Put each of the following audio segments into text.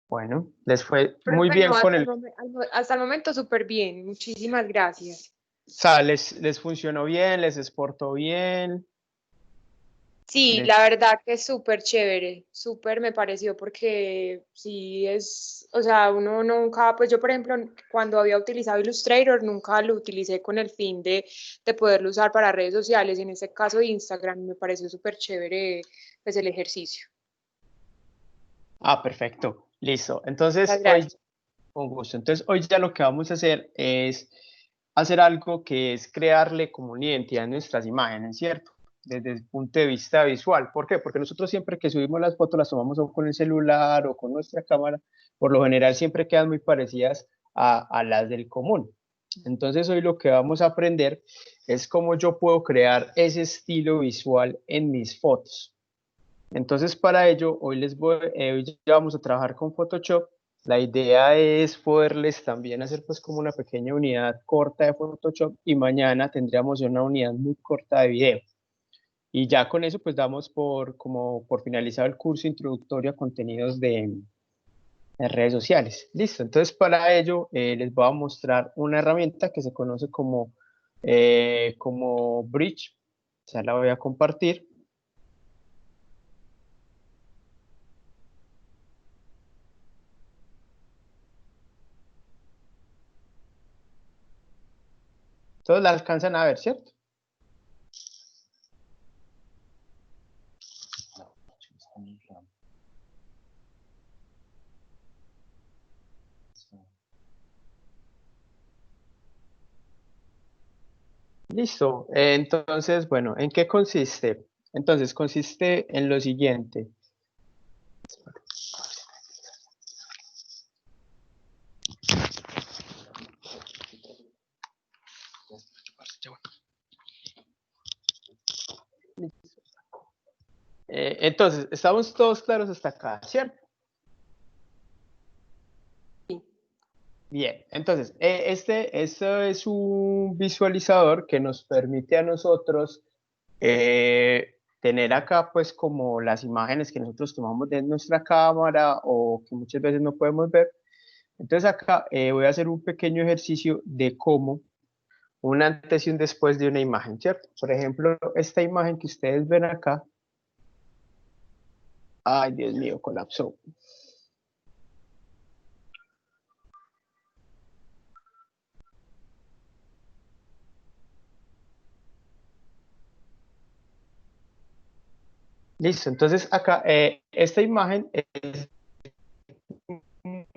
Bueno, les fue muy Profe, bien no, con el... hasta el momento súper bien. Muchísimas gracias. O sea, les funcionó bien, les exportó bien, Sí, la les... verdad que es súper chévere, súper me pareció porque sí es, o sea, uno nunca, pues yo por ejemplo, cuando había utilizado Illustrator, nunca lo utilicé con el fin de poderlo usar para redes sociales, en este caso Instagram, me pareció súper chévere pues el ejercicio. Ah, perfecto, listo. Muchas Entonces, hoy, gracias. con gusto. Entonces, hoy ya lo que vamos a hacer es hacer algo que es crearle como una identidad a nuestras imágenes, ¿cierto? Desde el punto de vista visual. ¿Por qué? Porque nosotros siempre que subimos las fotos las tomamos o con el celular o con nuestra cámara, por lo general siempre quedan muy parecidas a las del común. Entonces hoy lo que vamos a aprender es cómo yo puedo crear ese estilo visual en mis fotos. Entonces, para ello, hoy ya vamos a trabajar con Photoshop. La idea es poderles también hacer pues como una pequeña unidad corta de Photoshop y mañana tendríamos una unidad muy corta de video. Y ya con eso pues damos como por finalizado el curso introductorio a contenidos de redes sociales. Listo, entonces para ello les voy a mostrar una herramienta que se conoce como Bridge. Ya la voy a compartir. Todos la alcanzan a ver, ¿cierto? Listo. Entonces, bueno, ¿en qué consiste? Entonces, consiste en lo siguiente. Entonces, estamos todos claros hasta acá, ¿cierto? Bien, entonces, esto es un visualizador que nos permite a nosotros tener acá pues como las imágenes que nosotros tomamos de nuestra cámara o que muchas veces no podemos ver. Entonces acá voy a hacer un pequeño ejercicio de cómo un antes y un después de una imagen, ¿cierto? Por ejemplo, esta imagen que ustedes ven acá, ay Dios mío, colapsó. Listo, entonces acá esta imagen es muy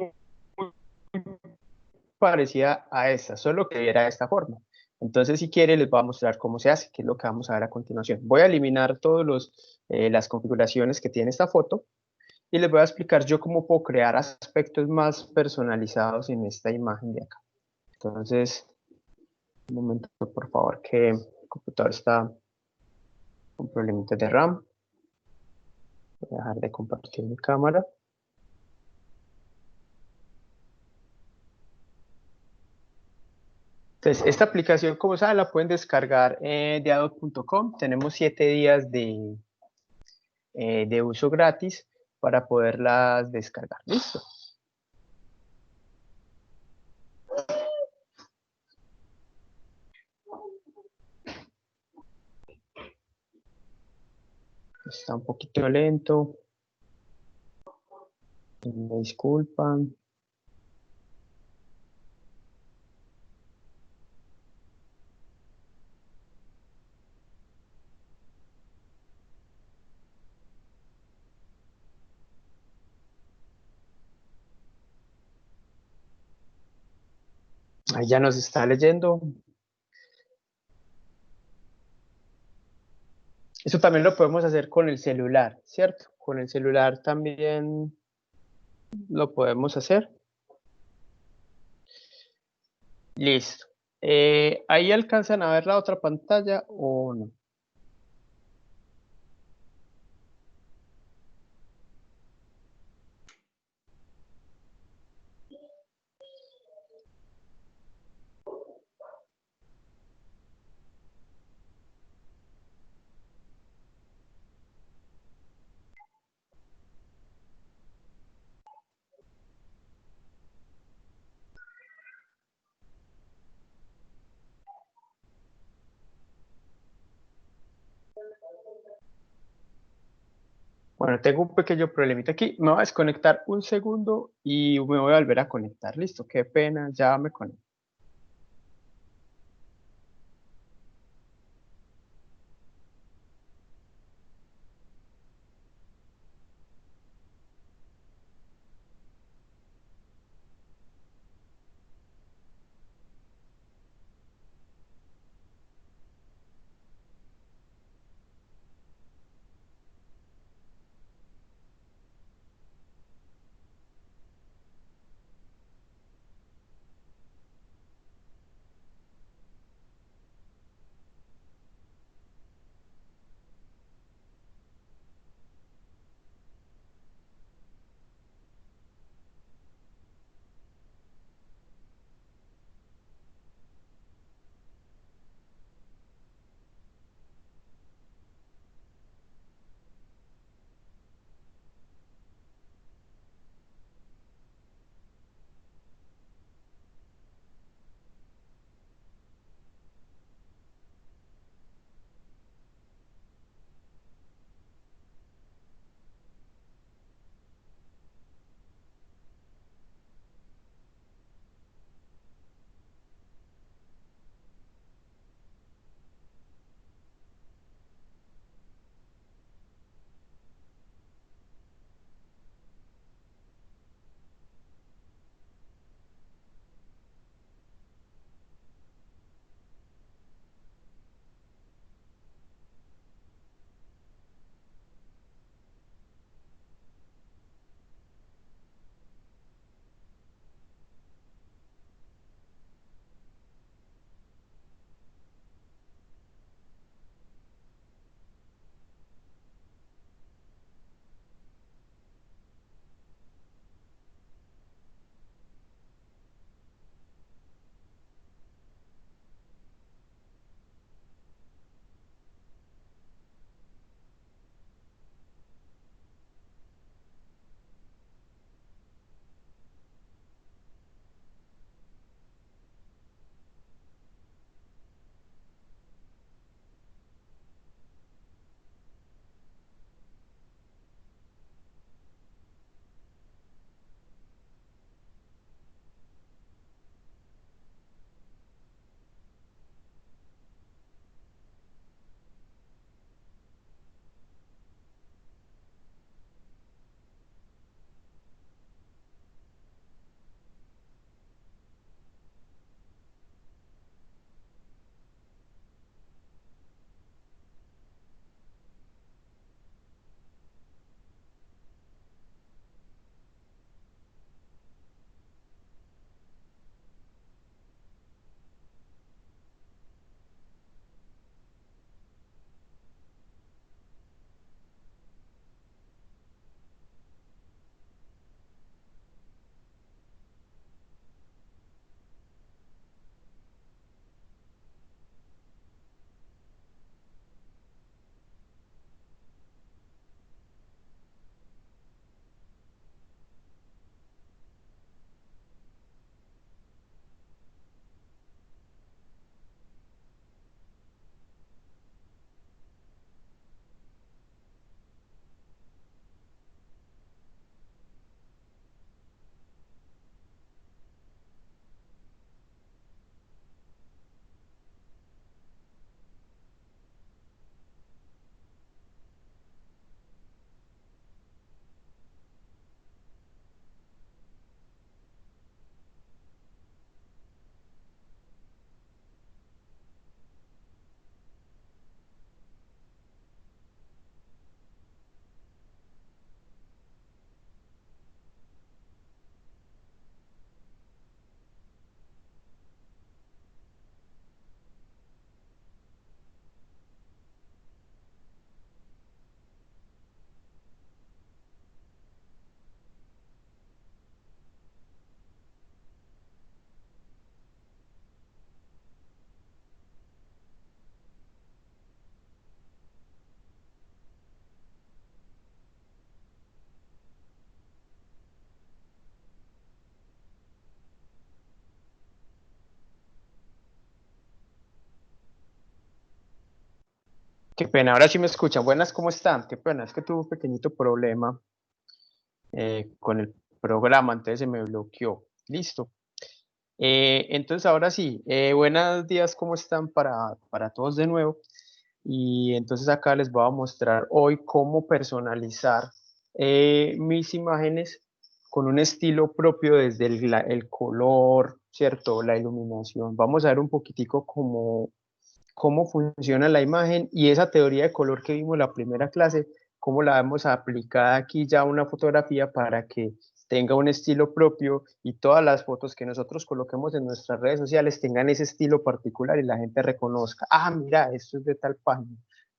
parecida a esta, solo que era de esta forma. Entonces, si quiere, les voy a mostrar cómo se hace, que es lo que vamos a ver a continuación. Voy a eliminar todas las configuraciones que tiene esta foto y les voy a explicar yo cómo puedo crear aspectos más personalizados en esta imagen de acá. Entonces, un momento, por favor, que el computador está con problemitas de RAM. Voy a dejar de compartir mi cámara. Entonces, esta aplicación, como saben, la pueden descargar de adobe.com. Tenemos 7 días de uso gratis para poderlas descargar. Listo. Está un poquito lento. Me disculpan. Ahí ya nos está leyendo. Eso también lo podemos hacer con el celular, ¿cierto? Con el celular también lo podemos hacer. Listo. ¿Ahí alcanzan a ver la otra pantalla o no? Bueno, tengo un pequeño problemita aquí. Me voy a desconectar un segundo y me voy a volver a conectar. Listo, qué pena, ya me conecto. Qué pena, ahora sí me escuchan. Buenas, ¿cómo están? Qué pena, es que tuve un pequeñito problema con el programa, entonces se me bloqueó. Listo. Entonces ahora sí, buenos días, ¿cómo están para todos de nuevo? Y entonces acá les voy a mostrar hoy cómo personalizar mis imágenes con un estilo propio desde el color, ¿cierto? La iluminación. Vamos a ver un poquitico cómo funciona la imagen y esa teoría de color que vimos la primera clase, cómo la vamos a aplicar aquí ya a una fotografía para que tenga un estilo propio y todas las fotos que nosotros coloquemos en nuestras redes sociales tengan ese estilo particular y la gente reconozca, ah, mira, esto es de tal página.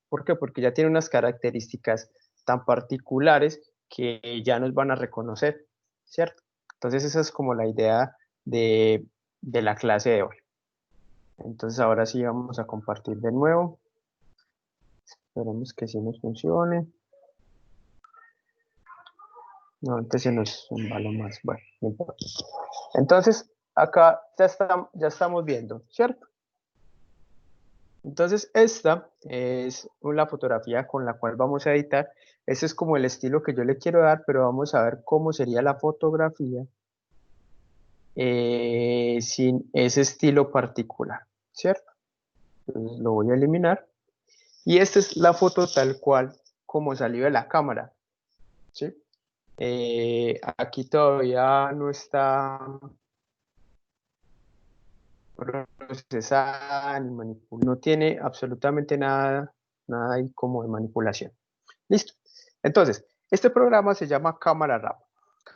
¿Por qué? Porque ya tiene unas características tan particulares que ya nos van a reconocer, ¿cierto? Entonces esa es como la idea de la clase de hoy. Entonces ahora sí vamos a compartir de nuevo. Esperemos que sí nos funcione. No, antes se nos embaló más. Bueno, no importa. Entonces acá ya estamos viendo, ¿cierto? Entonces esta es la fotografía con la cual vamos a editar. Ese es como el estilo que yo le quiero dar, pero vamos a ver cómo sería la fotografía sin ese estilo particular, ¿cierto? Entonces lo voy a eliminar. Y esta es la foto tal cual como salió de la cámara, ¿sí? Aquí todavía no está procesada ni manipulada, no tiene absolutamente nada ahí como de manipulación. Listo. Entonces, este programa se llama Camera Raw.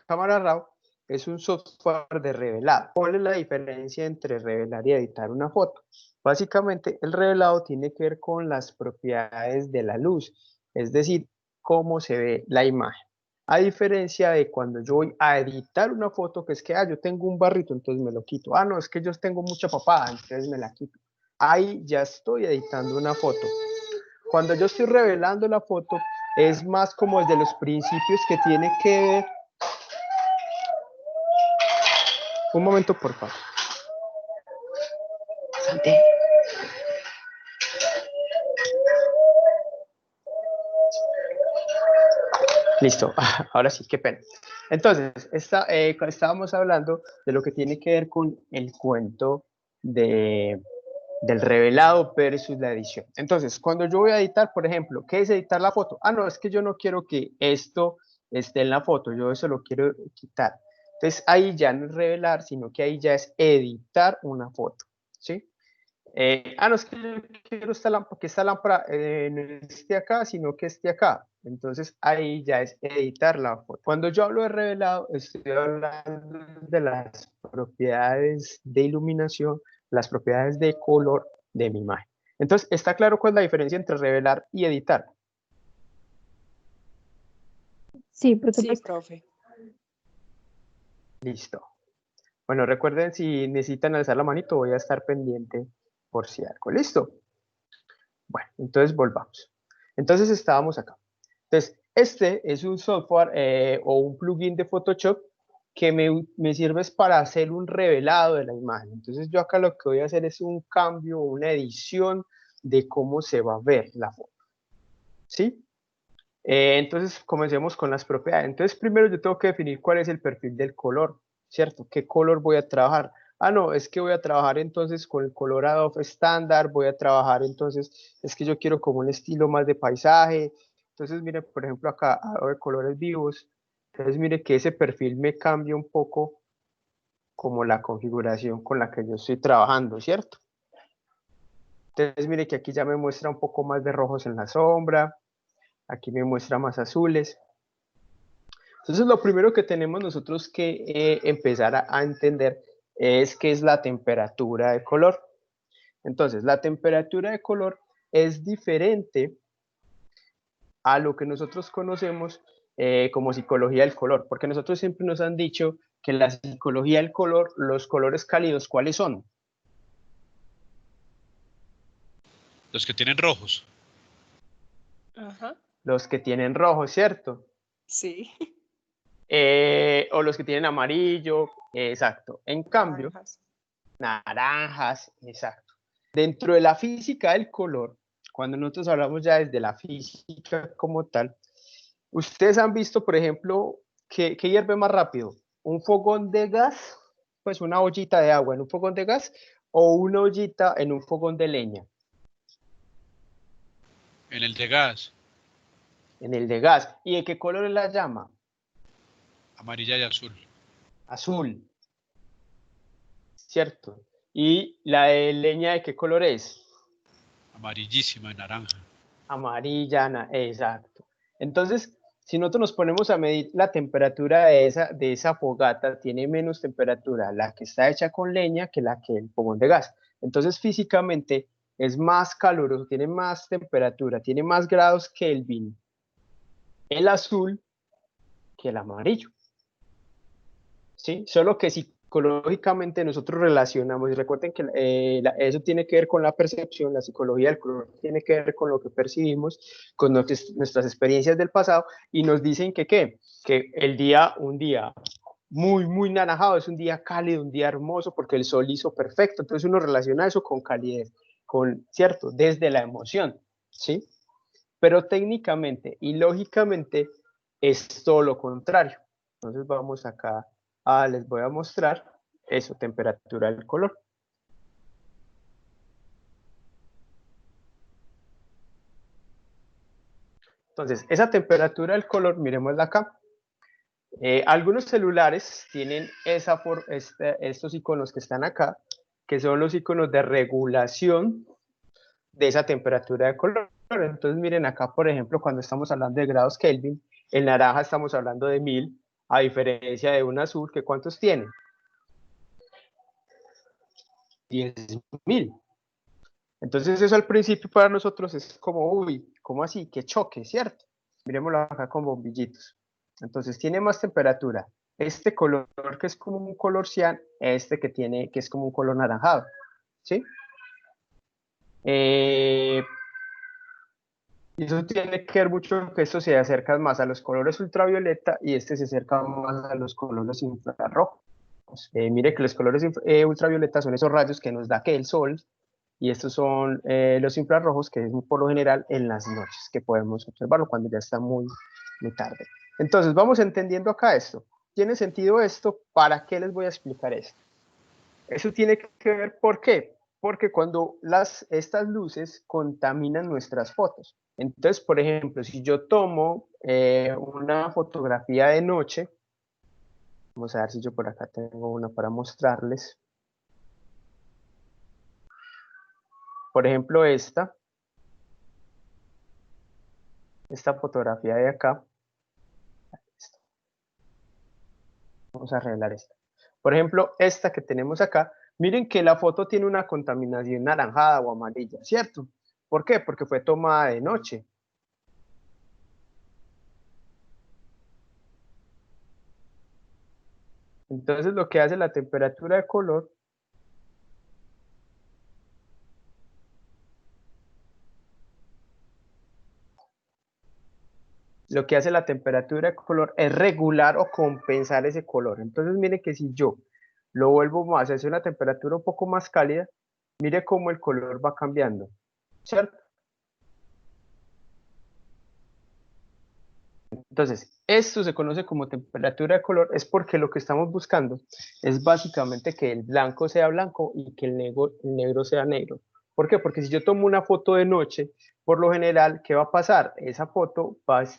Camera Raw es un software de revelado. ¿Cuál es la diferencia entre revelar y editar una foto? Básicamente, el revelado tiene que ver con las propiedades de la luz, es decir, cómo se ve la imagen. A diferencia de cuando yo voy a editar una foto, que es que, yo tengo un barrito, entonces me lo quito. No, es que yo tengo mucha papada, entonces me la quito. Ahí ya estoy editando una foto. Cuando yo estoy revelando la foto, es más como desde los principios que tiene que ver. Un momento, por favor. Santé. Listo, ahora sí, qué pena. Entonces, estábamos hablando de lo que tiene que ver con el cuento del revelado versus la edición. Entonces, cuando yo voy a editar, por ejemplo, ¿qué es editar la foto? No, es que yo no quiero que esto esté en la foto, yo eso lo quiero quitar. Entonces, ahí ya no es revelar, sino que ahí ya es editar una foto, ¿sí? No es que yo quiero que esta lámpara no esté acá, sino que esté acá. Entonces ahí ya es editar la foto. Cuando yo hablo de revelado, estoy hablando de las propiedades de iluminación, las propiedades de color de mi imagen. Entonces, ¿está claro cuál es la diferencia entre revelar y editar? Sí, por Sí, supuesto. profe. Listo. Bueno, recuerden, si necesitan alzar la manito, voy a estar pendiente por si algo. ¿Listo? Bueno, entonces volvamos. Entonces estábamos acá. Entonces, este es un software o un plugin de Photoshop que me sirve para hacer un revelado de la imagen. Entonces yo acá lo que voy a hacer es un cambio, una edición de cómo se va a ver la foto. ¿Sí? Entonces comencemos con las propiedades. Entonces primero yo tengo que definir cuál es el perfil del color, ¿cierto? ¿Qué color voy a trabajar? No, es que voy a trabajar entonces con el color Adobe estándar, voy a trabajar entonces, es que yo quiero como un estilo más de paisaje. Entonces mire, por ejemplo acá, Adobe colores vivos. Entonces mire que ese perfil me cambia un poco como la configuración con la que yo estoy trabajando, ¿cierto? Entonces mire que aquí ya me muestra un poco más de rojos en la sombra, aquí me muestra más azules. Entonces, lo primero que tenemos nosotros que empezar a entender es qué es la temperatura de color. Entonces, la temperatura de color es diferente a lo que nosotros conocemos como psicología del color, porque nosotros siempre nos han dicho que la psicología del color, los colores cálidos, ¿cuáles son? Los que tienen rojos. Ajá. Los que tienen rojo, ¿cierto? Sí. O los que tienen amarillo, exacto. En cambio, Naranjas. naranjas, exacto. Dentro de la física del color, cuando nosotros hablamos ya desde la física como tal, ustedes han visto, por ejemplo, que hierve más rápido, un fogón de gas, pues una ollita de agua en un fogón de gas o una ollita en un fogón de leña. En el de gas, En el de gas. ¿Y de qué color es la llama? amarilla y azul. Azul, ¿cierto? ¿Y la de leña de qué color es? Amarillísima, naranja. Amarilla, exacto. Entonces, si nosotros nos ponemos a medir la temperatura de esa fogata, tiene menos temperatura la que está hecha con leña que la que el fogón de gas. Entonces, físicamente es más caluroso, tiene más temperatura, tiene más grados Kelvin el azul que el amarillo. ¿Sí? Solo que psicológicamente nosotros relacionamos, y recuerden que eso tiene que ver con la percepción, la psicología del color tiene que ver con lo que percibimos, con nuestras experiencias del pasado, y nos dicen que ¿qué? Que un día muy, muy naranjado es un día cálido, un día hermoso, porque el sol hizo perfecto, entonces uno relaciona eso con calidez, ¿cierto? Desde la emoción, ¿sí? Pero técnicamente y lógicamente es todo lo contrario. Entonces vamos acá, les voy a mostrar eso, temperatura del color. Entonces, esa temperatura del color, miremosla acá. Algunos celulares tienen estos iconos que están acá, que son los iconos de regulación de esa temperatura de color. Entonces, miren acá, por ejemplo, cuando estamos hablando de grados Kelvin, el naranja estamos hablando de 1000, a diferencia de un azul, que ¿cuántos tiene? 10.000. Entonces eso al principio para nosotros es como, uy, ¿cómo así? ¡Qué choque!, ¿cierto? Miremoslo acá con bombillitos. Entonces tiene más temperatura este color que es como un color cian, este que es como un color naranjado, ¿sí? Y eso tiene que ver mucho que esto se acerca más a los colores ultravioleta y este se acerca más a los colores infrarrojos. Mire que los colores ultravioleta son esos rayos que nos da que el sol, y estos son los infrarrojos, que es por lo general en las noches que podemos observarlo cuando ya está muy, muy tarde. Entonces vamos entendiendo acá esto. ¿Tiene sentido esto? ¿Para qué les voy a explicar esto? Eso tiene que ver, ¿por qué? Porque cuando estas luces contaminan nuestras fotos. Entonces, por ejemplo, si yo tomo una fotografía de noche, vamos a ver si yo por acá tengo una para mostrarles. Por ejemplo, esta fotografía de acá. Vamos a arreglar esta. Por ejemplo, esta que tenemos acá, miren que la foto tiene una contaminación naranjada o amarilla, ¿cierto? ¿Por qué? Porque fue tomada de noche. Entonces lo que hace la temperatura de color es regular o compensar ese color. Entonces mire que si yo lo vuelvo más hacia una temperatura un poco más cálida, mire cómo el color va cambiando, ¿cierto? Entonces, esto se conoce como temperatura de color, es porque lo que estamos buscando es básicamente que el blanco sea blanco y que el negro sea negro. ¿Por qué? Porque si yo tomo una foto de noche, por lo general, ¿qué va a pasar? Esa foto,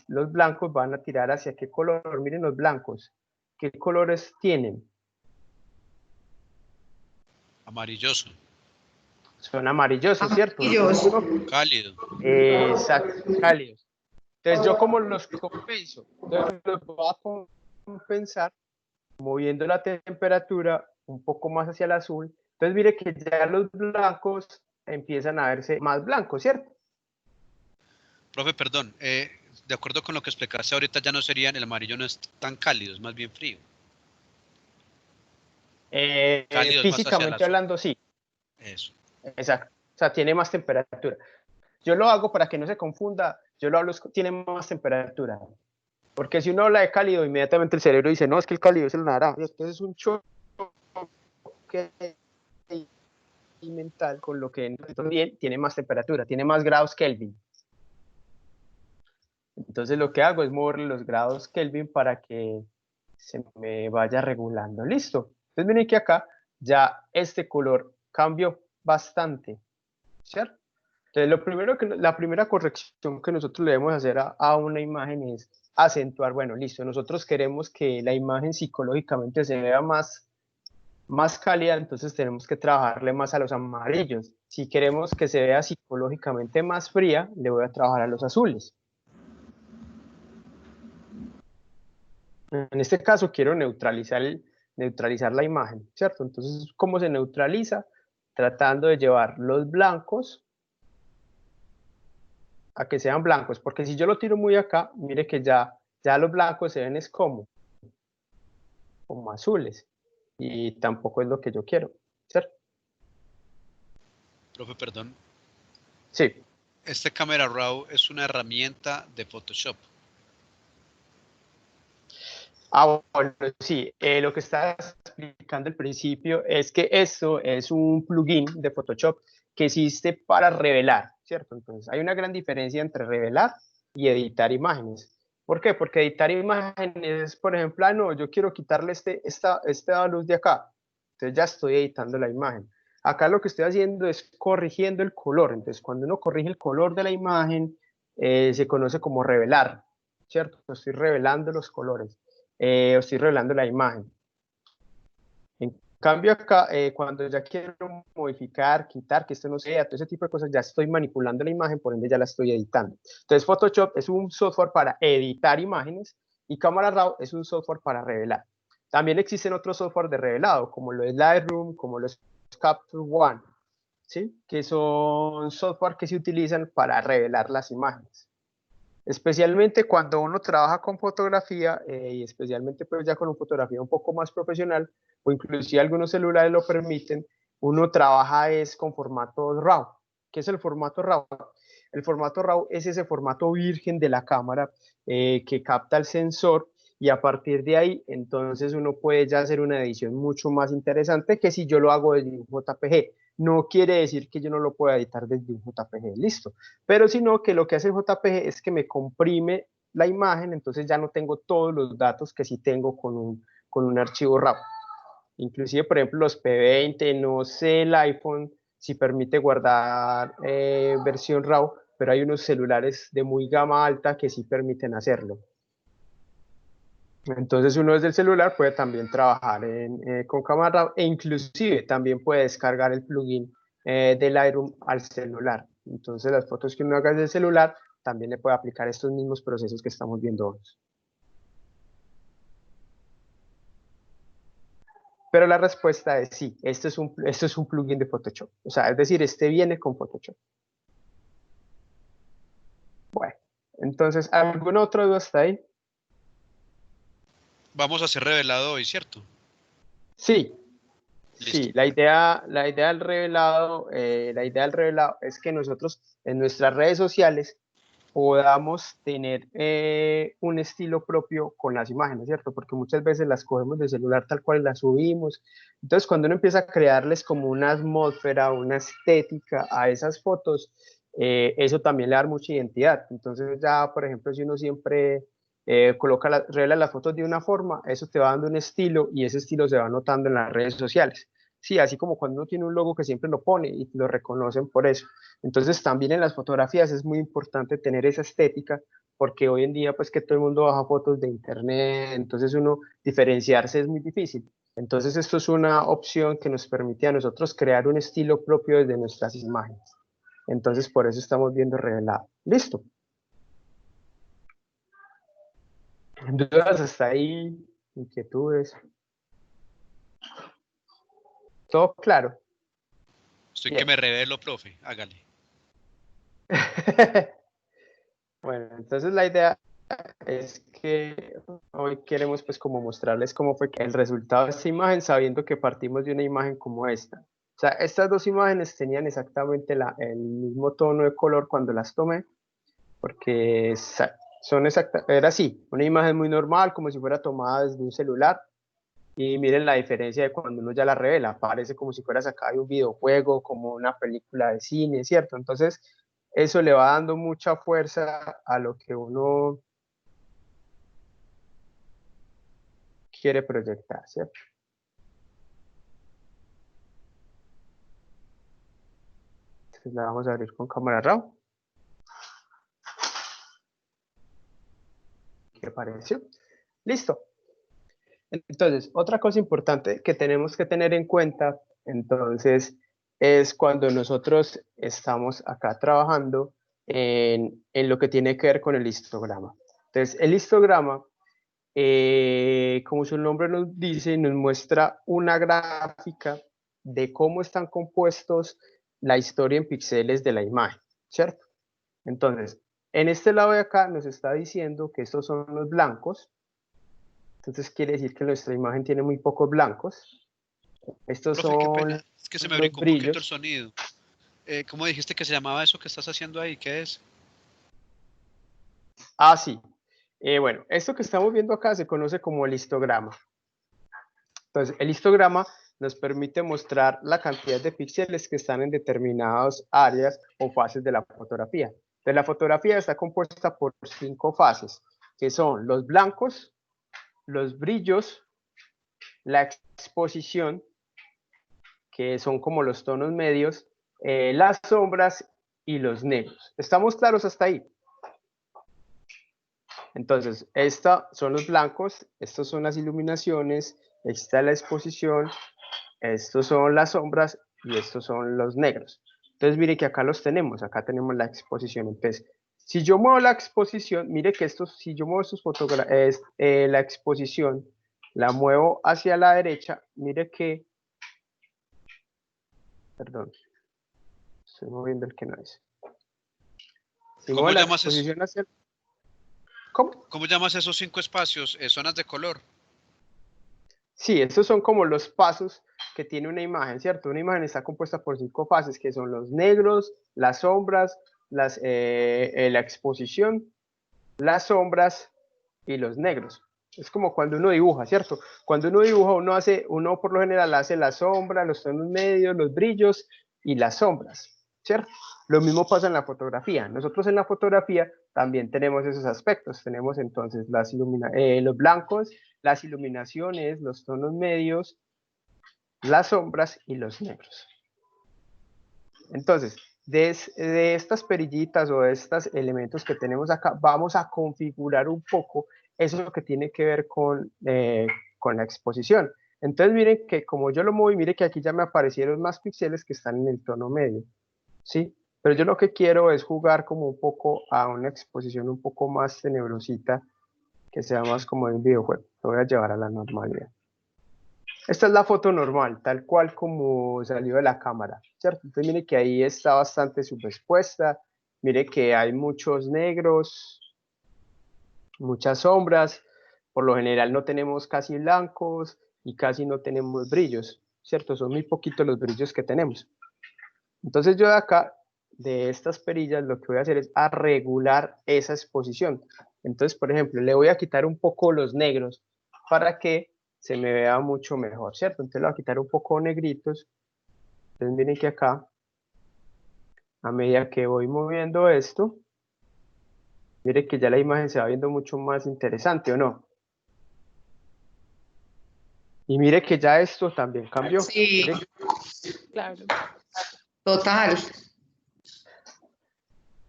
los blancos van a tirar hacia qué color. Miren los blancos, ¿qué colores tienen? Amarilloso. Son amarillosos, ¿cierto? Amarilloso. Cálido. Exacto, cálidos. Entonces, ¿yo cómo los compenso? Entonces, los voy a compensar moviendo la temperatura un poco más hacia el azul. Entonces mire que ya los blancos empiezan a verse más blancos, ¿cierto? Profe, perdón. De acuerdo con lo que explicaste ahorita, ya no serían, el amarillo no es tan cálido, es más bien frío. Cálido es más hacia el Físicamente azul. hablando, sí. Eso. Exacto. O sea, tiene más temperatura. Yo lo hago para que no se confunda, yo lo hablo, tiene más temperatura. Porque si uno habla de cálido, inmediatamente el cerebro dice, no, es que el cálido es el naranja. Entonces es un choque experimental, con lo que bien tiene más temperatura, tiene más grados Kelvin. Entonces lo que hago es moverle los grados Kelvin para que se me vaya regulando. Listo. Entonces miren que acá ya este color cambió bastante, ¿cierto? Entonces la primera corrección que nosotros le debemos hacer a una imagen es acentuar, bueno, listo, nosotros queremos que la imagen psicológicamente se vea más cálida, entonces tenemos que trabajarle más a los amarillos. Si queremos que se vea psicológicamente más fría, le voy a trabajar a los azules. En este caso quiero neutralizar la imagen, ¿cierto? Entonces, ¿cómo se neutraliza? Tratando de llevar los blancos a que sean blancos, porque si yo lo tiro muy acá, mire que ya los blancos se ven es como azules, y tampoco es lo que yo quiero, ¿cierto? Profe, perdón. Sí. Este Camera Raw es una herramienta de Photoshop. Bueno, sí, lo que estaba explicando al principio es que esto es un plugin de Photoshop que existe para revelar, ¿cierto? Entonces, hay una gran diferencia entre revelar y editar imágenes. ¿Por qué? Porque editar imágenes, por ejemplo, no, yo quiero quitarle esta luz de acá. Entonces ya estoy editando la imagen. Acá lo que estoy haciendo es corrigiendo el color. Entonces, cuando uno corrige el color de la imagen, se conoce como revelar, ¿cierto? Estoy revelando los colores. Estoy revelando la imagen. En cambio acá, cuando ya quiero modificar, quitar, que esto no sea, todo ese tipo de cosas, ya estoy manipulando la imagen, por ende ya la estoy editando. Entonces Photoshop es un software para editar imágenes y Camera Raw es un software para revelar. También existen otros software de revelado, como lo es Lightroom, como lo es Capture One, ¿sí? Que son software que se utilizan para revelar las imágenes. Especialmente cuando uno trabaja con fotografía y especialmente pues ya con una fotografía un poco más profesional o inclusive algunos celulares lo permiten, uno trabaja es con formato RAW. ¿Qué es el formato RAW? El formato RAW es ese formato virgen de la cámara que capta el sensor y a partir de ahí entonces uno puede ya hacer una edición mucho más interesante que si yo lo hago desde un JPG. No quiere decir que yo no lo pueda editar desde un JPG, listo, pero sino que lo que hace el JPG es que me comprime la imagen, entonces ya no tengo todos los datos que sí tengo con un archivo RAW. Inclusive, por ejemplo, los P20, no sé el iPhone si permite guardar versión RAW, pero hay unos celulares de muy gama alta que sí permiten hacerlo. Entonces uno desde el celular puede también trabajar con Camera Raw e inclusive también puede descargar el plugin de Lightroom al celular. Entonces las fotos que uno haga desde el celular también le puede aplicar estos mismos procesos que estamos viendo hoy. Pero la respuesta es sí, esto es un plugin de Photoshop. O sea, es decir, este viene con Photoshop. Bueno, entonces, ¿alguna otra duda hasta ahí? Vamos a ser revelado hoy, ¿cierto? Sí, Listo. sí, la idea del revelado es que nosotros en nuestras redes sociales podamos tener un estilo propio con las imágenes, ¿cierto? Porque muchas veces las cogemos del celular tal cual las subimos. Entonces, cuando uno empieza a crearles como una atmósfera, una estética a esas fotos, eso también le da mucha identidad. Entonces, ya, por ejemplo, si uno siempre revela las fotos de una forma, eso te va dando un estilo y ese estilo se va notando en las redes sociales. Sí, así como cuando uno tiene un logo que siempre lo pone y lo reconocen por eso. Entonces también en las fotografías es muy importante tener esa estética porque hoy en día pues que todo el mundo baja fotos de internet, entonces uno diferenciarse es muy difícil. Entonces esto es una opción que nos permite a nosotros crear un estilo propio desde nuestras imágenes. Entonces por eso estamos viendo revelado. Listo. ¿Dudas hasta ahí? ¿Inquietudes? ¿Todo claro? Estoy que Bien. me revelo, profe. Hágale. Bueno, entonces la idea es que hoy queremos pues como mostrarles cómo fue el resultado de esta imagen sabiendo que partimos de una imagen como esta. O sea, estas dos imágenes tenían exactamente el mismo tono de color cuando las tomé, porque era así, una imagen muy normal, como si fuera tomada desde un celular, Y miren la diferencia de cuando uno ya la revela, parece como si fuera sacada de un videojuego, como una película de cine, ¿cierto? Entonces, eso le va dando mucha fuerza a lo que uno quiere proyectar, ¿cierto? Entonces la vamos a abrir con cámara RAW. ¿Qué pareció? Listo. Entonces, otra cosa importante que tenemos que tener en cuenta, entonces, es cuando nosotros estamos acá trabajando en lo que tiene que ver con el histograma. Entonces, el histograma, como su nombre nos dice, nos muestra una gráfica de cómo están compuestos la historia en píxeles de la imagen, ¿cierto? Entonces, en este lado de acá nos está diciendo que estos son los blancos. Entonces quiere decir que nuestra imagen tiene muy pocos blancos. Estos Profe, qué son pena. Es que se me los brincó un poquito el brillos. sonido. ¿Cómo dijiste que se llamaba eso que estás haciendo ahí? ¿Qué es? Ah, sí. Bueno, esto que estamos viendo acá se conoce como el histograma. Entonces, el histograma nos permite mostrar la cantidad de píxeles que están en determinadas áreas o fases de la fotografía. Entonces, la fotografía está compuesta por 5 fases, que son los blancos, los brillos, la exposición, que son como los tonos medios, las sombras y los negros. ¿Estamos claros hasta ahí? Entonces, estos son los blancos, estos son las iluminaciones, esta es la exposición, estos son las sombras y estos son los negros. Entonces, mire que acá los tenemos, acá tenemos la exposición. Entonces, si yo muevo la exposición, mire que si yo muevo la exposición, la muevo hacia la derecha, mire que, perdón, estoy moviendo el que no es. Si muevo ¿Cómo la llamas eso? exposición hacia... ¿Cómo? ¿Cómo llamas esos 5 espacios? Zonas de color. Sí, estos son como los pasos que tiene una imagen, ¿cierto? Una imagen está compuesta por 5 fases, que son los negros, las sombras, la exposición, las sombras y los negros. Es como cuando uno dibuja, ¿cierto? Cuando uno dibuja, uno por lo general hace la sombra, los tonos medios, los brillos y las sombras, ¿cierto? Lo mismo pasa en la fotografía. Nosotros en la fotografía también tenemos esos aspectos. Tenemos entonces los blancos, las iluminaciones, los tonos medios, las sombras y los negros. Entonces, de estas perillitas o de estos elementos que tenemos acá, vamos a configurar un poco eso que tiene que ver con la exposición. Entonces, miren que como yo lo moví, mire que aquí ya me aparecieron más píxeles que están en el tono medio, ¿sí? Pero yo lo que quiero es jugar como un poco a una exposición un poco más tenebrosita, que sea más como de un videojuego. Lo voy a llevar a la normalidad. Esta es la foto normal, tal cual como salió de la cámara, ¿cierto? Entonces mire que ahí está bastante subexpuesta, mire que hay muchos negros, muchas sombras, por lo general no tenemos casi blancos y casi no tenemos brillos, ¿cierto? Son muy poquitos los brillos que tenemos. Entonces yo de acá, de estas perillas, lo que voy a hacer es a regular esa exposición. Entonces, por ejemplo, le voy a quitar un poco los negros para que se me vea mucho mejor, ¿cierto? Entonces le voy a quitar un poco negritos. Entonces miren que acá, a medida que voy moviendo esto, mire que ya la imagen se va viendo mucho más interesante, ¿o no? Y mire que ya esto también cambió. Sí, Mire, Claro. total.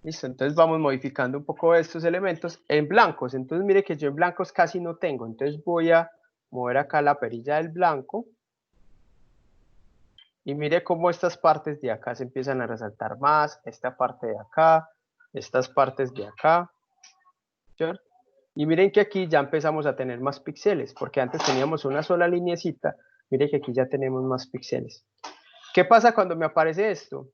listo, entonces vamos modificando un poco estos elementos en blancos. Entonces mire que yo en blancos casi no tengo. Entonces voy a mover acá la perilla del blanco. Y mire cómo estas partes de acá se empiezan a resaltar más. Esta parte de acá, estas partes de acá, ¿cierto? Y miren que aquí ya empezamos a tener más píxeles, porque antes teníamos una sola lineecita. Mire que aquí ya tenemos más píxeles. ¿Qué pasa cuando me aparece esto?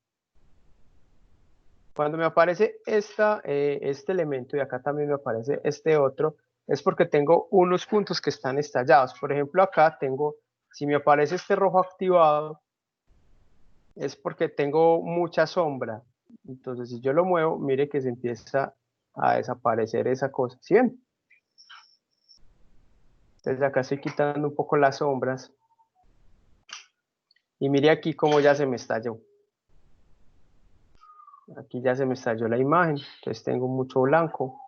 Cuando me aparece este elemento y acá también me aparece este otro, es porque tengo unos puntos que están estallados. Por ejemplo, acá tengo, si me aparece este rojo activado, es porque tengo mucha sombra. Entonces, si yo lo muevo, mire que se empieza a desaparecer esa cosa. ¿Sí ven? Entonces acá estoy quitando un poco las sombras. Y mire aquí cómo ya se me estalló. Aquí ya se me estalló la imagen, entonces tengo mucho blanco.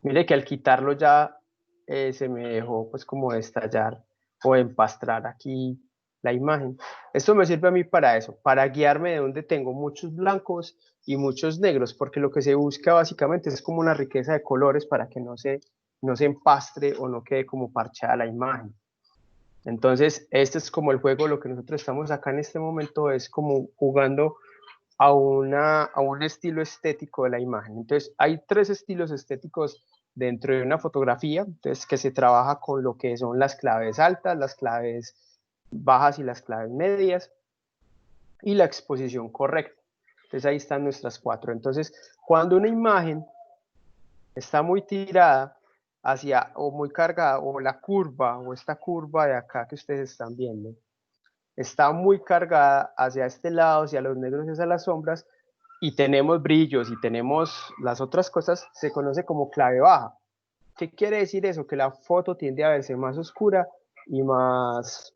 Mire que al quitarlo ya se me dejó pues como estallar o empastrar aquí la imagen. Esto me sirve a mí para eso, para guiarme de donde tengo muchos blancos y muchos negros, porque lo que se busca básicamente es como una riqueza de colores para que no se empastre o no quede como parchada la imagen. Entonces, este es como el juego, lo que nosotros estamos acá en este momento es como jugando a un estilo estético de la imagen. Entonces, hay tres estilos estéticos dentro de una fotografía, entonces que se trabaja con lo que son las claves altas, las claves bajas y las claves medias, y la exposición correcta. Entonces, ahí están nuestras cuatro. Entonces, cuando una imagen está muy tirada hacia, o muy cargada, o la curva, o esta curva de acá que ustedes están viendo, está muy cargada hacia este lado, hacia los negros y hacia las sombras, y tenemos brillos y tenemos las otras cosas, se conoce como clave baja. ¿Qué quiere decir eso? Que la foto tiende a verse más oscura y más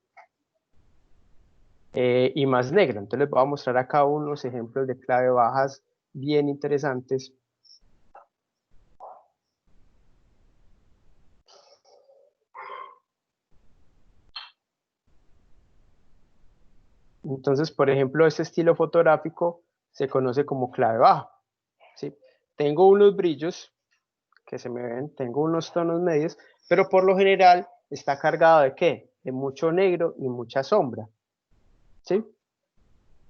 negra. Entonces les voy a mostrar acá unos ejemplos de clave bajas bien interesantes. Entonces, por ejemplo, este estilo fotográfico se conoce como clave baja, ¿sí? Tengo unos brillos que se me ven, tengo unos tonos medios, pero por lo general está cargado de ¿qué? De mucho negro y mucha sombra, ¿sí?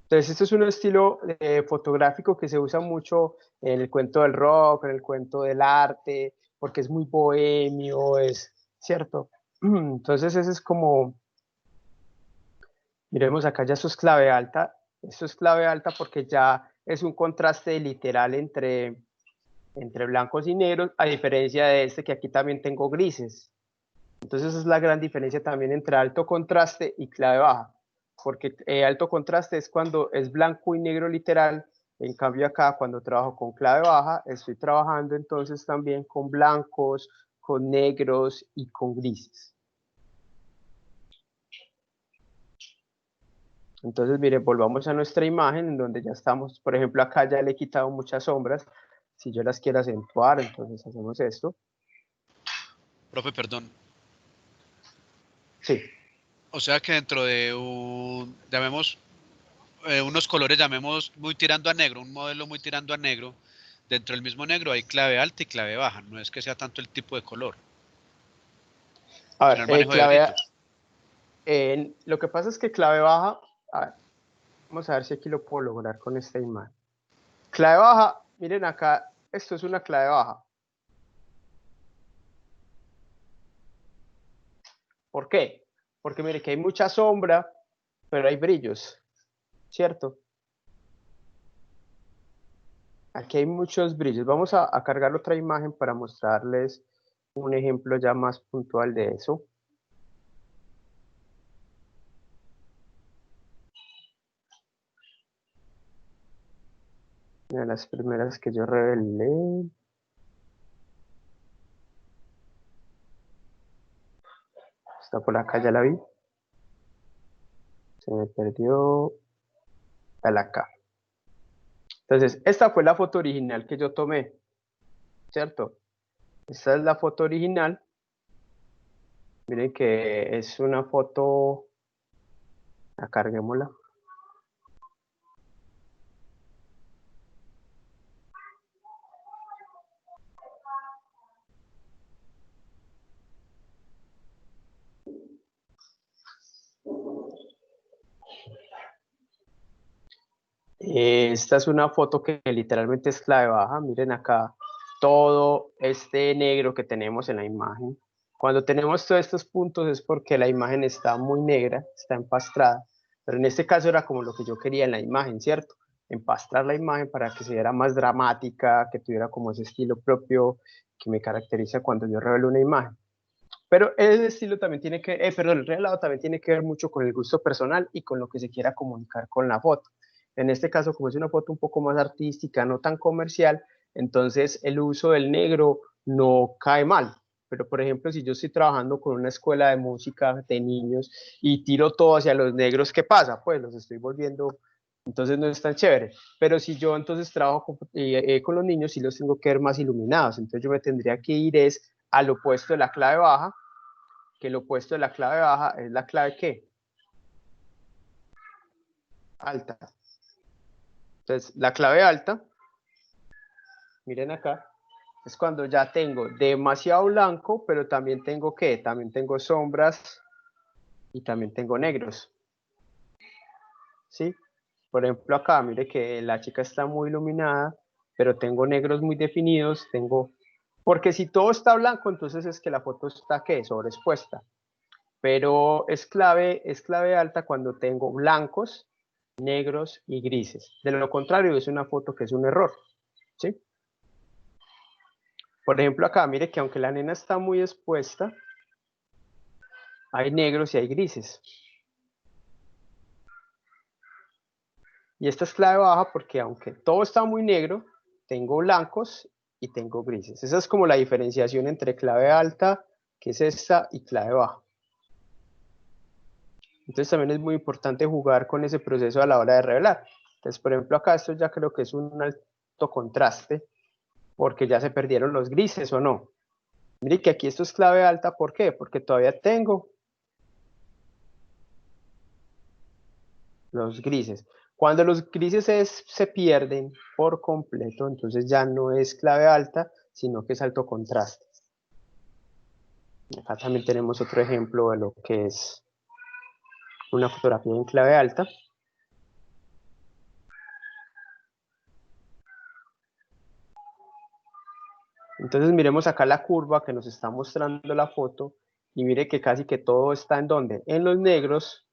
Entonces, este es un estilo fotográfico que se usa mucho en el cuento del rock, en el cuento del arte, porque es muy bohemio, es cierto. Entonces, ese es como, miremos acá, ya esto es clave alta porque ya es un contraste literal entre blancos y negros, a diferencia de este que aquí también tengo grises. Entonces esa es la gran diferencia también entre alto contraste y clave baja, porque alto contraste es cuando es blanco y negro literal, en cambio acá cuando trabajo con clave baja, estoy trabajando entonces también con blancos, con negros y con grises. Entonces, mire, volvamos a nuestra imagen en donde ya estamos, por ejemplo, acá ya le he quitado muchas sombras, si yo las quiero acentuar, entonces hacemos esto. Profe, perdón. Sí. O sea que dentro de llamemos, unos colores, llamemos muy tirando a negro, un modelo muy tirando a negro, dentro del mismo negro hay clave alta y clave baja, no es que sea tanto el tipo de color, A sino el ver, manejo de brillos. lo que pasa es que clave baja, a ver, vamos a ver si aquí lo puedo lograr con esta imagen. Clave baja, miren acá, esto es una clave baja. ¿Por qué? Porque mire que hay mucha sombra, pero hay brillos, ¿cierto? Aquí hay muchos brillos. Vamos a cargar otra imagen para mostrarles un ejemplo ya más puntual de eso. Una de las primeras que yo revelé. Está por acá, ya la vi. Se me perdió. Acá. Entonces, esta fue la foto original que yo tomé, ¿cierto? Esta es la foto original. Miren que es una foto, carguémosla. Esta es una foto que literalmente es clave baja. Miren acá todo este negro que tenemos en la imagen. Cuando tenemos todos estos puntos es porque la imagen está muy negra, está empastrada. Pero en este caso era como lo que yo quería en la imagen, ¿cierto? Empastrar la imagen para que se viera más dramática, que tuviera como ese estilo propio que me caracteriza cuando yo revelo una imagen. Pero el estilo también tiene que, el revelado también tiene que ver mucho con el gusto personal y con lo que se quiera comunicar con la foto. En este caso, como es una foto un poco más artística, no tan comercial, entonces el uso del negro no cae mal, pero por ejemplo, si yo estoy trabajando con una escuela de música de niños y tiro todo hacia los negros, ¿qué pasa? Pues los estoy volviendo, entonces no es tan chévere. Pero si yo entonces trabajo con los niños, sí los tengo que ver más iluminados, entonces yo me tendría que ir es al opuesto de la clave baja, que el opuesto de la clave baja es la clave ¿qué? Alta. Entonces, la clave alta, miren acá, es cuando ya tengo demasiado blanco, pero también tengo ¿qué? También tengo sombras y también tengo negros. ¿Sí? Por ejemplo, acá, mire que la chica está muy iluminada, pero tengo negros muy definidos, tengo... Porque si todo está blanco, entonces es que la foto está ¿qué? Sobreexpuesta. Pero es clave alta cuando tengo blancos, negros y grises. De lo contrario, es una foto que es un error. ¿Sí? Por ejemplo, acá, mire que aunque la nena está muy expuesta, hay negros y hay grises. Y esta es clave baja porque aunque todo está muy negro, tengo blancos y tengo grises. Esa es como la diferenciación entre clave alta, que es esta, y clave baja. Entonces también es muy importante jugar con ese proceso a la hora de revelar. Entonces, por ejemplo, acá esto ya creo que es un alto contraste, porque ya se perdieron los grises o no. Mire que aquí esto es clave alta, ¿por qué? Porque todavía tengo los grises. Cuando los grises se pierden por completo, entonces ya no es clave alta, sino que es alto contraste. Acá también tenemos otro ejemplo de lo que es una fotografía en clave alta. Entonces miremos acá la curva que nos está mostrando la foto y mire que casi que todo está en donde, en los negros,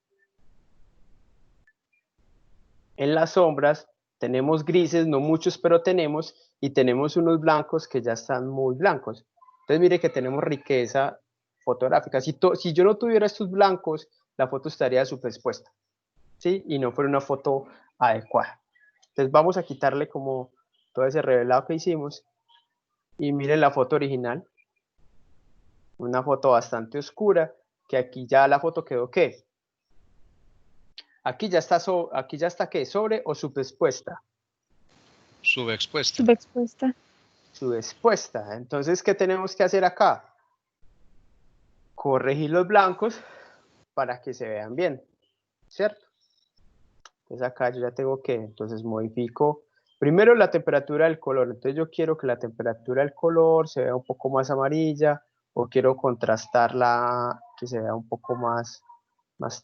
en las sombras, tenemos grises, no muchos, pero tenemos, y tenemos unos blancos que ya están muy blancos. Entonces mire que tenemos riqueza fotográfica. Si yo no tuviera estos blancos, la foto estaría superexpuesta, ¿sí? Y no fuera una foto adecuada. Entonces vamos a quitarle como todo ese revelado que hicimos y miren la foto original, una foto bastante oscura, que aquí ya la foto quedó ¿qué? Aquí ya está ¿qué? ¿Sobre o subexpuesta? Subexpuesta. Subexpuesta. Subexpuesta. Entonces, ¿qué tenemos que hacer acá? Corregir los blancos para que se vean bien, ¿cierto? Entonces acá yo ya tengo que, entonces modifico primero la temperatura del color. Entonces yo quiero que la temperatura del color se vea un poco más amarilla, o quiero contrastarla, que se vea un poco más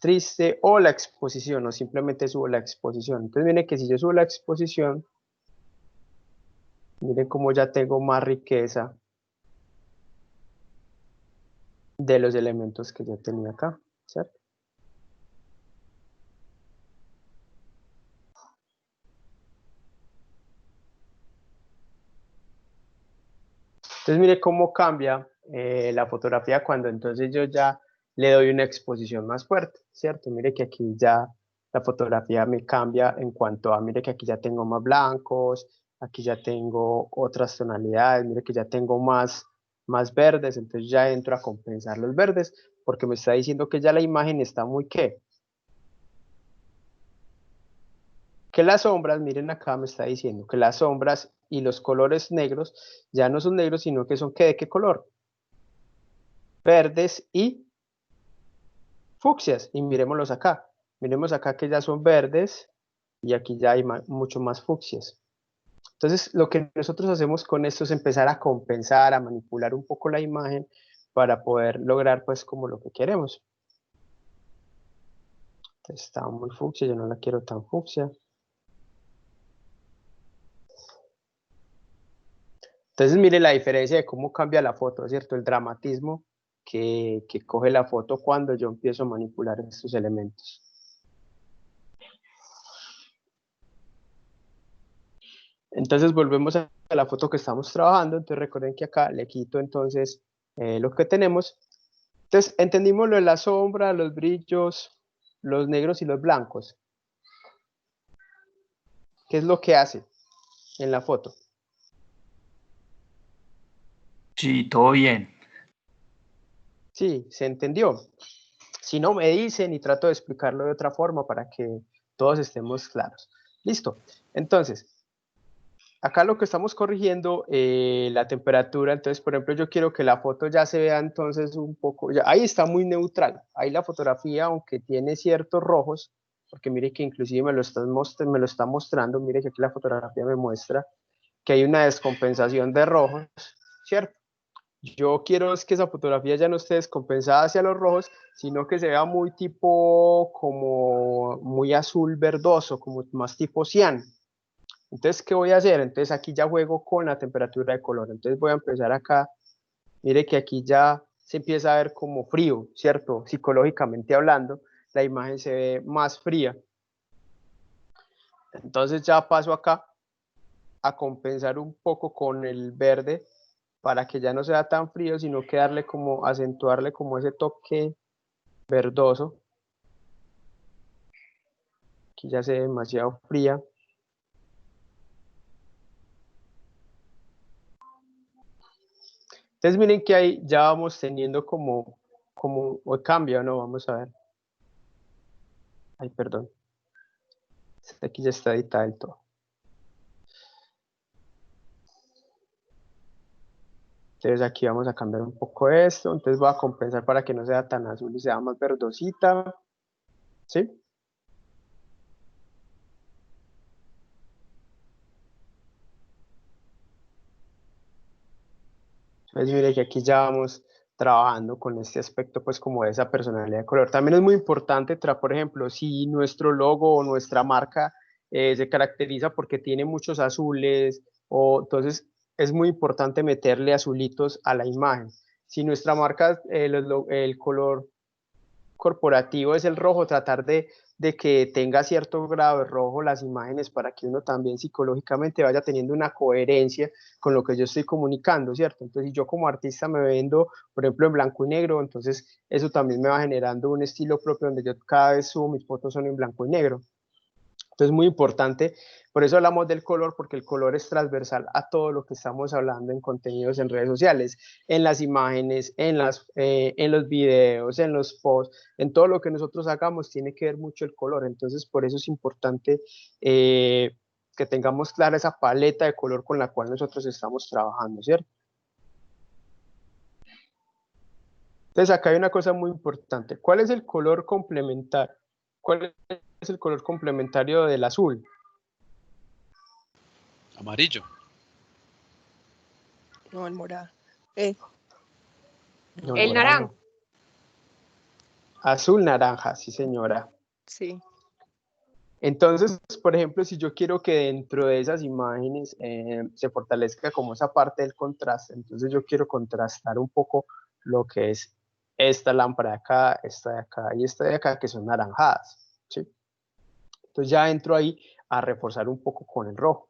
triste, o la exposición, o simplemente subo la exposición. Entonces miren que si yo subo la exposición, miren cómo ya tengo más riqueza de los elementos que yo tenía acá, ¿cierto? Entonces mire cómo cambia la fotografía cuando entonces yo ya le doy una exposición más fuerte, ¿cierto? Mire que aquí ya la fotografía me cambia en cuanto a, mire que aquí ya tengo más blancos, aquí ya tengo otras tonalidades, mire que ya tengo más verdes, entonces ya entro a compensar los verdes, porque me está diciendo que ya la imagen está muy, ¿qué? Que las sombras, miren acá me está diciendo que las sombras y los colores negros ya no son negros, sino que son, ¿qué? ¿De qué color? Verdes y fucsias, y miremoslos acá. Miremos acá que ya son verdes y aquí ya hay mucho más fucsias. Entonces, lo que nosotros hacemos con esto es empezar a compensar, a manipular un poco la imagen para poder lograr pues como lo que queremos. Entonces, está muy fucsia, yo no la quiero tan fucsia. Entonces, mire la diferencia de cómo cambia la foto, ¿cierto? El dramatismo que coge la foto cuando yo empiezo a manipular estos elementos. Entonces volvemos a la foto que estamos trabajando. Entonces recuerden que acá le quito entonces lo que tenemos. Entonces entendimos lo de la sombra, los brillos, los negros y los blancos. ¿Qué es lo que hace en la foto? Sí, todo bien. Sí, se entendió. Si no, me dicen y trato de explicarlo de otra forma para que todos estemos claros. Listo. Entonces, acá lo que estamos corrigiendo, la temperatura. Entonces, por ejemplo, yo quiero que la foto ya se vea entonces un poco, ya, ahí está muy neutral. Ahí la fotografía, aunque tiene ciertos rojos, porque mire que inclusive me lo está mostrando, mire que aquí la fotografía me muestra que hay una descompensación de rojos, ¿cierto? Yo quiero es que esa fotografía ya no esté descompensada hacia los rojos, sino que se vea muy tipo, como muy azul verdoso, como más tipo cian. Entonces, ¿qué voy a hacer? Entonces aquí ya juego con la temperatura de color. Entonces voy a empezar acá. Mire que aquí ya se empieza a ver como frío, ¿cierto? Psicológicamente hablando, la imagen se ve más fría. Entonces ya paso acá a compensar un poco con el verde para que ya no sea tan frío, sino que darle como, acentuarle como ese toque verdoso. Aquí ya se ve demasiado fría. Entonces miren que ahí ya vamos teniendo como o cambio, ¿no? Vamos a ver. Ay, perdón. Aquí ya está editado el todo. Entonces aquí vamos a cambiar un poco esto. Entonces voy a compensar para que no sea tan azul y sea más verdosita. ¿Sí? Entonces mire que aquí ya vamos trabajando con este aspecto pues como de esa personalidad de color. También es muy importante, por ejemplo, si nuestro logo o nuestra marca se caracteriza porque tiene muchos azules, o entonces es muy importante meterle azulitos a la imagen. Si nuestra marca, el color corporativo es el rojo, tratar de que tenga cierto grado de rojo las imágenes para que uno también psicológicamente vaya teniendo una coherencia con lo que yo estoy comunicando, ¿cierto? Entonces, si yo como artista me vendo, por ejemplo, en blanco y negro, entonces eso también me va generando un estilo propio donde yo cada vez subo mis fotos son en blanco y negro. Entonces, muy importante, por eso hablamos del color, porque el color es transversal a todo lo que estamos hablando en contenidos en redes sociales, en las imágenes, en los videos, en los posts, en todo lo que nosotros hagamos tiene que ver mucho el color. Entonces, por eso es importante que tengamos clara esa paleta de color con la cual nosotros estamos trabajando, ¿cierto? Entonces, acá hay una cosa muy importante. ¿Cuál es el color complementario? ¿Cuál es el color complementario del azul? Amarillo. No, el morado. No, El morado naranja. no. Azul naranja, sí señora. Sí. Entonces, por ejemplo, si yo quiero que dentro de esas imágenes se fortalezca como esa parte del contraste, entonces yo quiero contrastar un poco lo que es esta lámpara de acá, esta de acá y esta de acá, que son naranjadas, ¿sí? Entonces ya entro ahí a reforzar un poco con el rojo.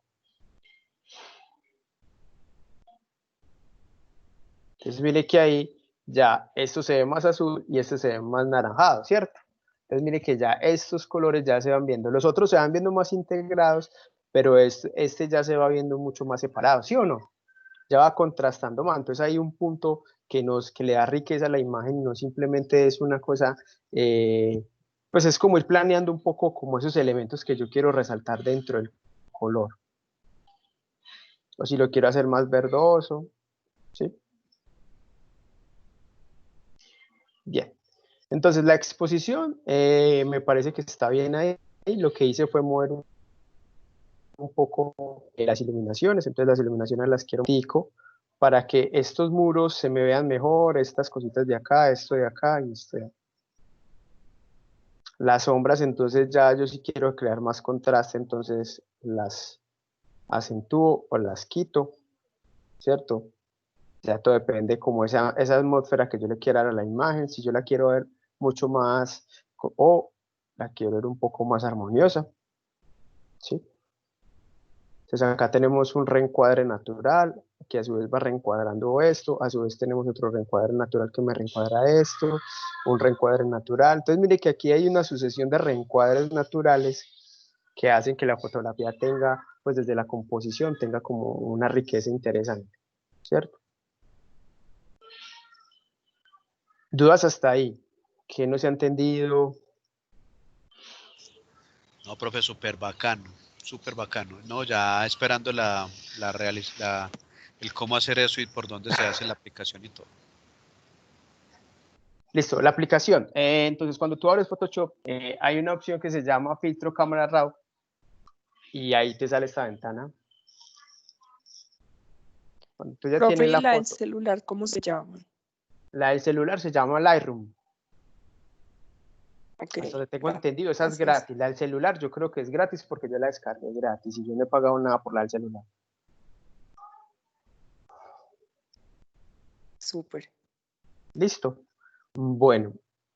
Entonces mire que ahí ya esto se ve más azul y este se ve más naranjado, ¿cierto? Entonces mire que ya estos colores ya se van viendo, los otros se van viendo más integrados, pero este ya se va viendo mucho más separado, ¿sí o no? Ya va contrastando más, entonces hay un punto que le da riqueza a la imagen, no simplemente es una cosa, pues es como ir planeando un poco como esos elementos que yo quiero resaltar dentro del color. O si lo quiero hacer más verdoso, ¿sí? Bien. Entonces la exposición me parece que está bien ahí. Lo que hice fue mover un poco las iluminaciones, entonces las iluminaciones las quiero pico para que estos muros se me vean mejor, estas cositas de acá, esto de acá y esto de acá. Las sombras, entonces ya yo sí quiero crear más contraste, entonces las acentúo o las quito, ¿cierto? Ya todo depende como esa atmósfera que yo le quiera dar a la imagen, si yo la quiero ver mucho más o la quiero ver un poco más armoniosa, ¿sí? Entonces acá tenemos un reencuadre natural, que a su vez va reencuadrando esto, a su vez tenemos otro reencuadre natural que me reencuadra esto, un reencuadre natural. Entonces mire que aquí hay una sucesión de reencuadres naturales que hacen que la fotografía tenga, pues desde la composición, tenga como una riqueza interesante, ¿cierto? ¿Dudas hasta ahí? ¿Qué no se ha entendido? No, profe, súper bacano, súper bacano. No, ya esperando el cómo hacer eso y por dónde se hace la aplicación y todo. Listo, la aplicación. Entonces, cuando tú abres Photoshop, hay una opción que se llama filtro cámara RAW y ahí te sale esta ventana. Cuando tú ya Profe, tienes ¿y la la del foto, celular cómo se llama? la del celular se llama Lightroom. Ok, Hasta donde tengo entendido, esa es gracias. gratis. La del celular yo creo que es gratis porque yo la descargué gratis y yo no he pagado nada por la del celular. Súper. Listo. Bueno,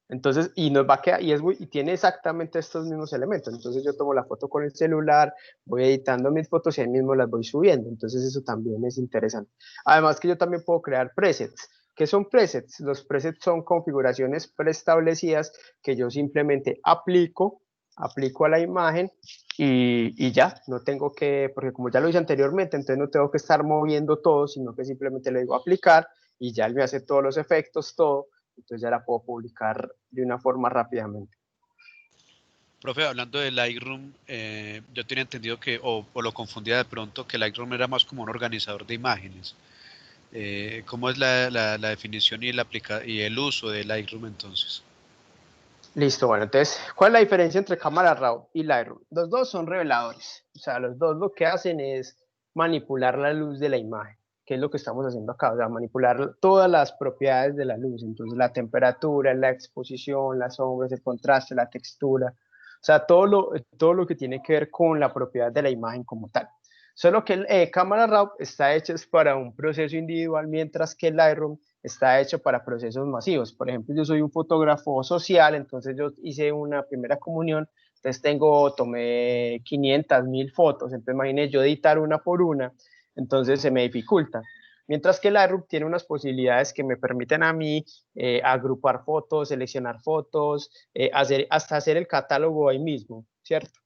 entonces, y nos va a quedar, y tiene exactamente estos mismos elementos. Entonces yo tomo la foto con el celular, voy editando mis fotos y ahí mismo las voy subiendo. Entonces eso también es interesante. Además que yo también puedo crear presets. ¿Qué son presets? Los presets son configuraciones preestablecidas que yo simplemente aplico a la imagen y ya, no tengo que, porque como ya lo hice anteriormente, entonces no tengo que estar moviendo todo, sino que simplemente le digo aplicar y ya él me hace todos los efectos, todo, entonces ya la puedo publicar de una forma rápidamente. Profe, hablando de Lightroom, yo tenía entendido que, o lo confundía de pronto, que Lightroom era más como un organizador de imágenes. ¿Cómo es la definición y el uso de Lightroom entonces? Listo, bueno, entonces, ¿cuál es la diferencia entre cámara RAW y Lightroom? Los dos son reveladores, o sea, los dos lo que hacen es manipular la luz de la imagen, que es lo que estamos haciendo acá, o sea, manipular todas las propiedades de la luz, entonces la temperatura, la exposición, las sombras, el contraste, la textura, o sea, todo lo que tiene que ver con la propiedad de la imagen como tal. Solo que cámara RAW está hecha para un proceso individual, mientras que Lightroom está hecho para procesos masivos. Por ejemplo, yo soy un fotógrafo social, entonces yo hice una primera comunión, entonces tomé 500, 1000 fotos, entonces imagínense yo editar una por una, entonces se me dificulta. Mientras que Lightroom tiene unas posibilidades que me permiten a mí agrupar fotos, seleccionar fotos, hasta hacer el catálogo ahí mismo, ¿cierto?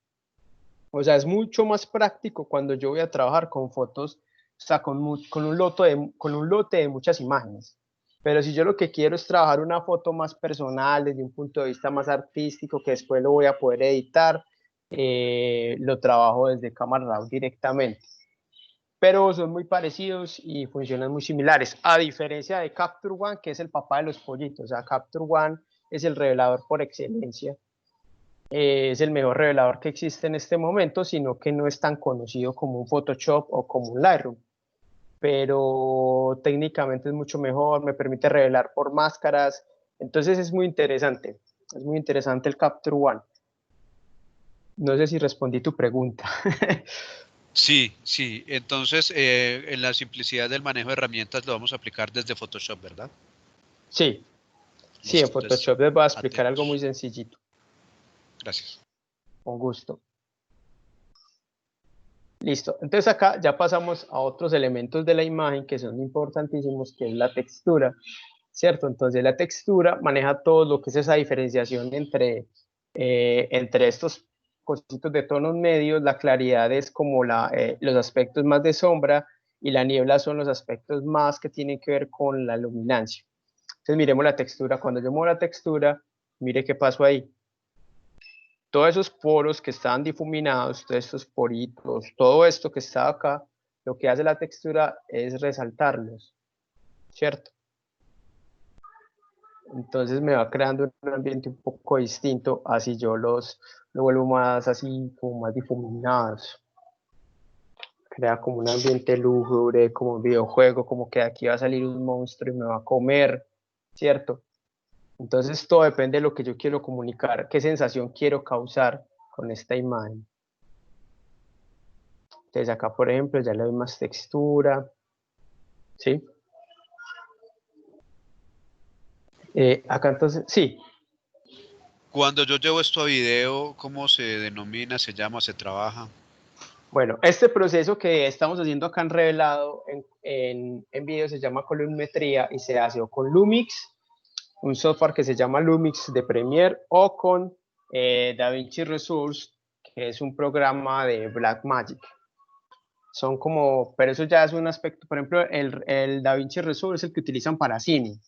O sea, es mucho más práctico cuando yo voy a trabajar con fotos, o sea, con un lote de muchas imágenes. Pero si yo lo que quiero es trabajar una foto más personal, desde un punto de vista más artístico, que después lo voy a poder editar, lo trabajo desde Camera Raw directamente. Pero son muy parecidos y funcionan muy similares, a diferencia de Capture One, que es el papá de los pollitos. O sea, Capture One es el revelador por excelencia, es el mejor revelador que existe en este momento, sino que no es tan conocido como un Photoshop o como un Lightroom. Pero técnicamente es mucho mejor, me permite revelar por máscaras, entonces es muy interesante el Capture One. No sé si respondí tu pregunta. Sí, sí. Entonces, en la simplicidad del manejo de herramientas lo vamos a aplicar desde Photoshop, ¿verdad? Sí, sí, en Listo, entonces, Photoshop les voy a explicar algo muy atentos. sencillito, Gracias. con gusto. Listo, entonces acá ya pasamos a otros elementos de la imagen que son importantísimos, que es la textura, ¿cierto? Entonces la textura maneja todo lo que es esa diferenciación entre estos cositos de tonos medios. La claridad es como los aspectos más de sombra y la niebla son los aspectos más que tienen que ver con la luminancia. Entonces miremos la textura. Cuando yo muevo la textura, mire qué pasó ahí. Todos esos poros que estaban difuminados, todos estos poritos, todo esto que estaba acá, lo que hace la textura es resaltarlos, ¿cierto? Entonces me va creando un ambiente un poco distinto, así yo lo vuelvo más así, como más difuminados. Crea como un ambiente lúgubre, como un videojuego, como que aquí va a salir un monstruo y me va a comer, ¿cierto? Entonces todo depende de lo que yo quiero comunicar, qué sensación quiero causar con esta imagen. Entonces acá, por ejemplo, ya le doy más textura, ¿sí? Acá entonces, sí. Cuando yo llevo esto a video, ¿cómo se denomina, se llama, se trabaja? Bueno, este proceso que estamos haciendo acá en revelado en video se llama colorimetría y se hace o con Lumix, un software que se llama Lumix de Premiere, o con DaVinci Resource, que es un programa de Blackmagic. Son como, pero eso ya es un aspecto, por ejemplo, el DaVinci Resolve es el que utilizan para cine.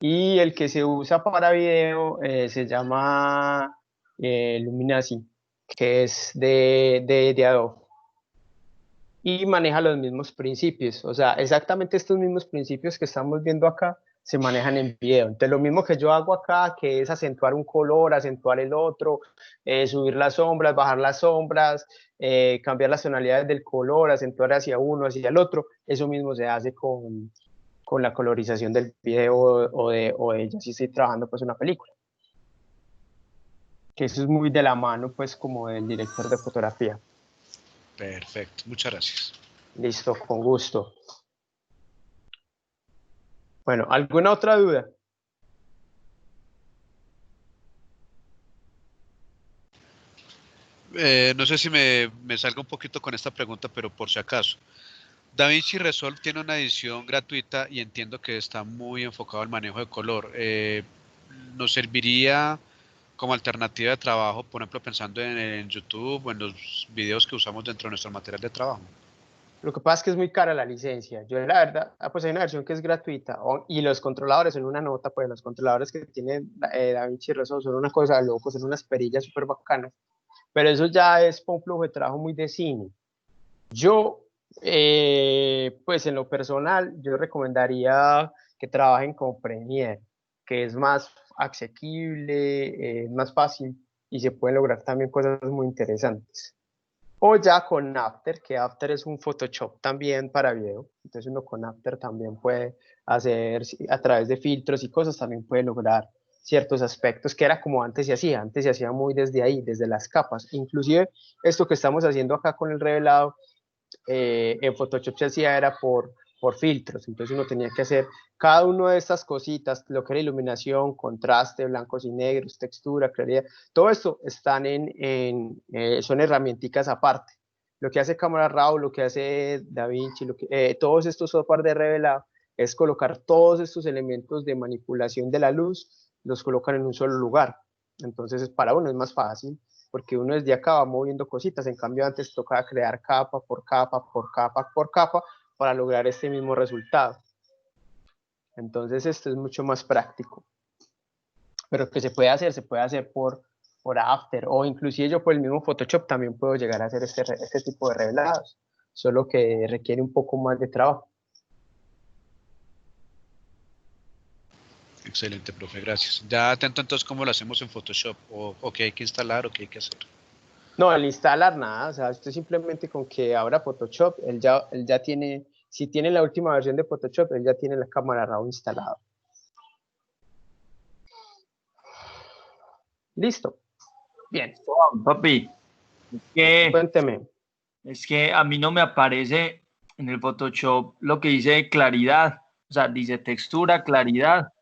Y el que se usa para video se llama Luminasi, que es de Adobe. Y maneja los mismos principios, o sea, exactamente estos mismos principios que estamos viendo acá se manejan en video. Entonces, lo mismo que yo hago acá, que es acentuar un color, acentuar el otro, subir las sombras, bajar las sombras, cambiar las tonalidades del color, acentuar hacia uno, hacia el otro, eso mismo se hace con la colorización del video o de ella, si estoy trabajando pues una película. Que eso es muy de la mano pues como del director de fotografía. Perfecto, muchas gracias. Listo, con gusto. Bueno, ¿alguna otra duda? No sé si me salga un poquito con esta pregunta, pero por si acaso. DaVinci Resolve tiene una edición gratuita y entiendo que está muy enfocado al manejo de color. ¿Nos serviría como alternativa de trabajo, por ejemplo, pensando en YouTube o en los videos que usamos dentro de nuestro material de trabajo? Lo que pasa es que es muy cara la licencia. Yo la verdad, pues hay una versión que es gratuita y los controladores son una nota, pues los controladores que tiene DaVinci Resolve son una cosa de loco, son unas perillas súper bacanas, pero eso ya es para un flujo de trabajo muy de cine. Yo, pues en lo personal, yo recomendaría que trabajen con Premiere, que es más asequible, más fácil y se pueden lograr también cosas muy interesantes. O ya con After, que After es un Photoshop también para video. Entonces uno con After también puede hacer, a través de filtros y cosas, también puede lograr ciertos aspectos que era como antes se hacía muy desde ahí, desde las capas. Inclusive esto que estamos haciendo acá con el revelado, en Photoshop se hacía era por filtros, entonces uno tenía que hacer cada una de estas cositas, lo que era iluminación, contraste, blancos y negros, textura, claridad, todo esto están son herramientas aparte. Lo que hace Camera Raw, lo que hace DaVinci, todos estos software de revelado, es colocar todos estos elementos de manipulación de la luz, los colocan en un solo lugar. Entonces para uno es más fácil, porque uno desde acá va moviendo cositas, en cambio antes tocaba crear capa por capa, por capa, por capa, para lograr este mismo resultado. Entonces esto es mucho más práctico. Pero que se puede hacer por After, o inclusive yo por el mismo Photoshop también puedo llegar a hacer este tipo de revelados, solo que requiere un poco más de trabajo. Excelente, profe, gracias. Ya atento entonces cómo lo hacemos en Photoshop, o qué hay que instalar o qué hay que hacer. No, al instalar nada, o sea, usted simplemente con que abra Photoshop, él ya tiene, si tiene la última versión de Photoshop, él ya tiene la cámara RAW instalada. Listo. Bien. Papi, es Cuénteme. que a mí no me aparece en el Photoshop lo que dice claridad, o sea, dice textura, claridad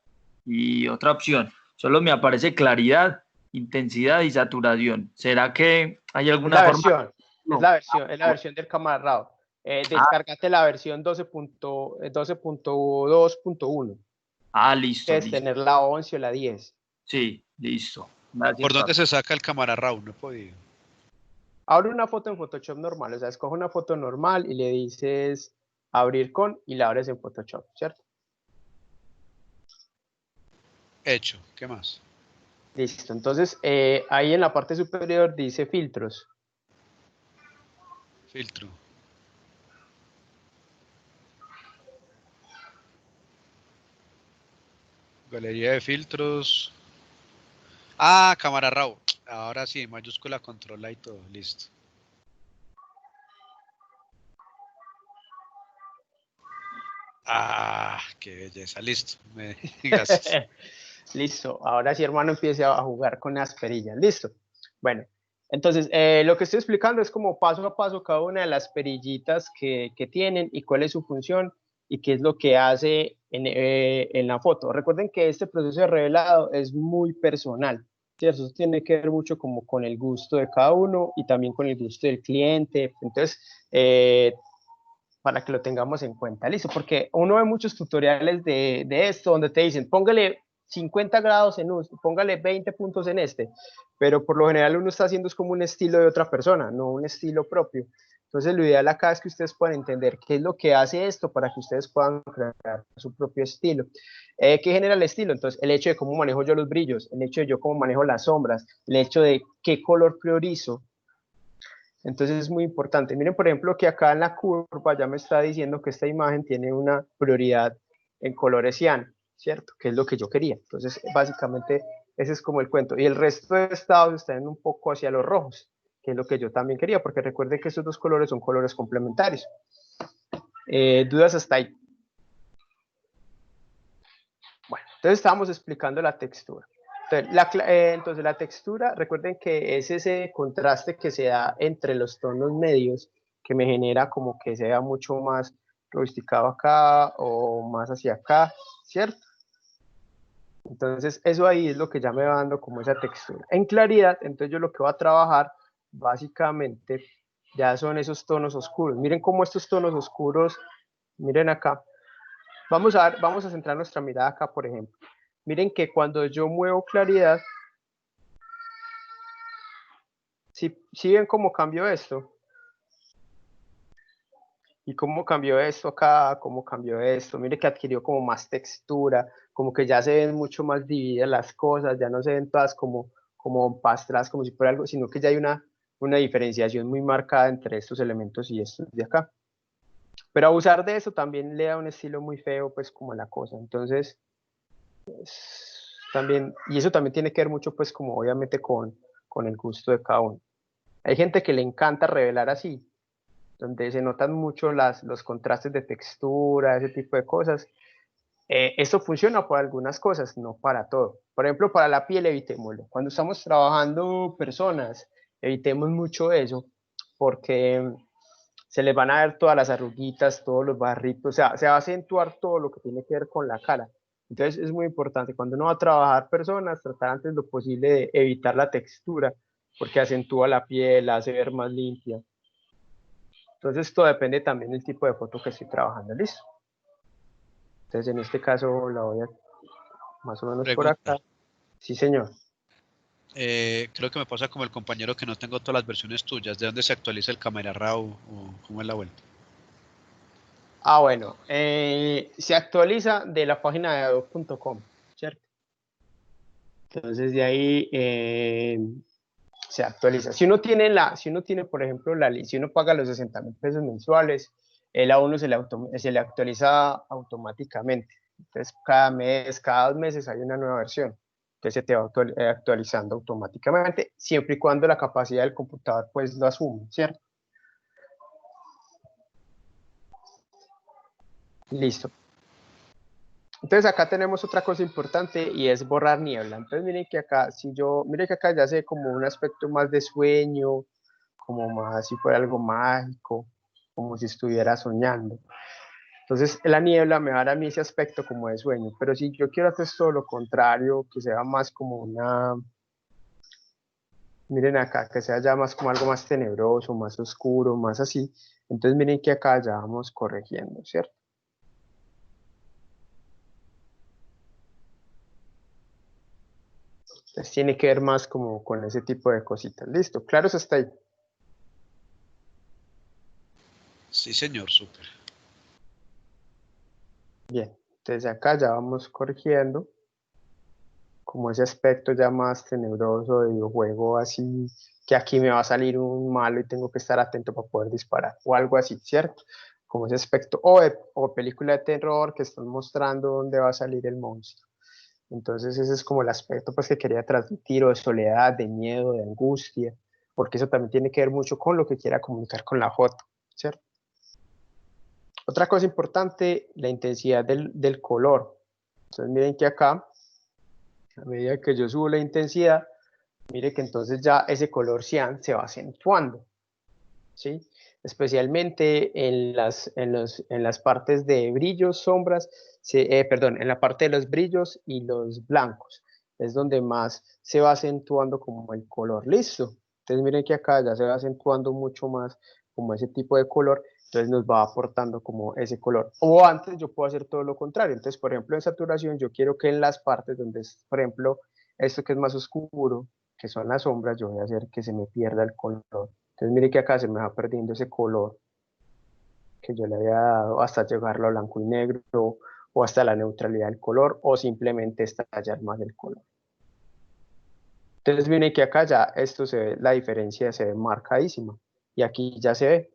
y otra opción. Solo me aparece claridad, intensidad y saturación. ¿Será que hay alguna forma? Es la versión del cámara RAW. Descárgate la versión 12.2.1. Listo, Es listo. tener la 11 o la 10. Sí, listo. Gracias, ¿Por dónde papi. se saca el cámara RAW? No he podido. Abre una foto en Photoshop normal, o sea, escoge una foto normal y le dices abrir con y la abres en Photoshop, ¿cierto? Hecho, ¿qué más? Listo, entonces ahí en la parte superior dice filtros. Filtro. Galería de filtros. Cámara RAW. Ahora sí, mayúscula, controla y todo, listo. Qué belleza, listo. Gracias. Listo, ahora sí, hermano, empiece a jugar con las perillas, listo. Bueno, entonces, lo que estoy explicando es como paso a paso cada una de las perillitas que tienen y cuál es su función y qué es lo que hace en la foto. Recuerden que este proceso de revelado es muy personal, ¿cierto? Eso tiene que ver mucho como con el gusto de cada uno y también con el gusto del cliente. Entonces, para que lo tengamos en cuenta, listo, porque uno ve muchos tutoriales de esto donde te dicen, póngale 50 grados en uno, póngale 20 puntos en este, pero por lo general uno está haciendo es como un estilo de otra persona, no un estilo propio. Entonces lo ideal acá es que ustedes puedan entender qué es lo que hace esto para que ustedes puedan crear su propio estilo. ¿Qué genera el estilo? Entonces el hecho de cómo manejo yo los brillos, el hecho de yo cómo manejo las sombras, el hecho de qué color priorizo. Entonces es muy importante. Miren, por ejemplo, que acá en la curva ya me está diciendo que esta imagen tiene una prioridad en colores cian, ¿cierto? Que es lo que yo quería. Entonces, básicamente, ese es como el cuento. Y el resto de estados están un poco hacia los rojos, que es lo que yo también quería, porque recuerden que estos dos colores son colores complementarios. ¿Dudas hasta ahí? Bueno, entonces estábamos explicando la textura. Entonces la textura, recuerden que es ese contraste que se da entre los tonos medios que me genera como que sea mucho más rusticado acá o más hacia acá, ¿cierto? Entonces eso ahí es lo que ya me va dando como esa textura. En claridad, entonces yo lo que voy a trabajar básicamente ya son esos tonos oscuros. Miren cómo estos tonos oscuros, miren acá. Vamos a centrar nuestra mirada acá, por ejemplo. Miren que cuando yo muevo claridad, ¿sí ven cómo cambió esto? ¿Y cómo cambió esto acá? ¿Cómo cambió esto? Mire que adquirió como más textura, como que ya se ven mucho más divididas las cosas, ya no se ven todas como pastradas, como si fuera algo, sino que ya hay una diferenciación muy marcada entre estos elementos y estos de acá. Pero abusar de eso también le da un estilo muy feo, pues, como a la cosa. Entonces, pues, también, y eso también tiene que ver mucho, pues, como obviamente con el gusto de cada uno. Hay gente que le encanta revelar así, donde se notan mucho los contrastes de textura, ese tipo de cosas. Esto funciona para algunas cosas, no para todo. Por ejemplo, para la piel evitémoslo. Cuando estamos trabajando personas, evitemos mucho eso, porque se les van a ver todas las arruguitas, todos los barritos, o sea, se va a acentuar todo lo que tiene que ver con la cara. Entonces es muy importante cuando uno va a trabajar personas, tratar antes lo posible de evitar la textura, porque acentúa la piel, la hace ver más limpia. Entonces esto depende también del tipo de foto que estoy trabajando, ¿listo? Entonces en este caso la voy a más o menos por acá. Sí, señor. Creo que me pasa como el compañero que no tengo todas las versiones tuyas. ¿De dónde se actualiza el Camera Raw o cómo es la vuelta? Ah, bueno, se actualiza de la página de adobe.com, ¿cierto? Entonces de ahí se actualiza. Si uno tiene, por ejemplo, si uno paga los 60.000 pesos mensuales, el a uno se le actualiza automáticamente. Entonces cada mes, cada 2 meses hay una nueva versión. Entonces se te va actualizando automáticamente, siempre y cuando la capacidad del computador pues lo asume, ¿cierto? Listo. Entonces acá tenemos otra cosa importante y es borrar niebla. Entonces miren que acá, miren que acá ya se ve como un aspecto más de sueño, como más si fuera algo mágico, como si estuviera soñando. Entonces la niebla me va a dar a mí ese aspecto como de sueño, pero si yo quiero hacer todo lo contrario, que sea más como miren acá, que sea ya más como algo más tenebroso, más oscuro, más así, entonces miren que acá ya vamos corrigiendo, ¿cierto? Entonces tiene que ver más como con ese tipo de cositas. Listo, claros hasta ahí. Sí, señor, súper. Bien, entonces acá ya vamos corrigiendo como ese aspecto ya más tenebroso de videojuego, así que aquí me va a salir un malo y tengo que estar atento para poder disparar, o algo así, ¿cierto? Como ese aspecto, o película de terror que están mostrando dónde va a salir el monstruo. Entonces ese es como el aspecto pues que quería transmitir, o de soledad, de miedo, de angustia, porque eso también tiene que ver mucho con lo que quiera comunicar con la foto, ¿cierto? Otra cosa importante, la intensidad del color. Entonces miren que acá, a medida que yo subo la intensidad, mire que entonces ya ese color cian se va acentuando, ¿sí? Especialmente en las partes de brillos, sombras, perdón, en la parte de los brillos y los blancos, es donde más se va acentuando como el color, ¿listo? Entonces miren que acá ya se va acentuando mucho más como ese tipo de color, entonces nos va aportando como ese color. O antes yo puedo hacer todo lo contrario, entonces por ejemplo en saturación yo quiero que en las partes donde es, por ejemplo, esto que es más oscuro, que son las sombras, yo voy a hacer que se me pierda el color Entonces mire que acá se me va perdiendo ese color que yo le había dado hasta llegarlo a blanco y negro o hasta la neutralidad del color o simplemente estallar más el color. Entonces miren que acá ya esto se ve, la diferencia se ve marcadísima y aquí ya se ve,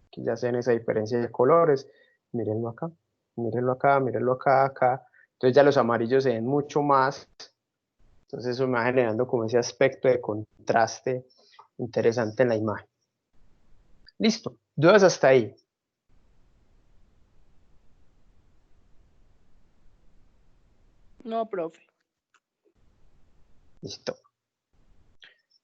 aquí ya se ven esa diferencia de colores, mírenlo acá, mírenlo acá, mírenlo acá, acá. Entonces ya los amarillos se ven mucho más, entonces eso me va generando como ese aspecto de contraste interesante en la imagen. Listo, dudas hasta ahí. No, profe. Listo.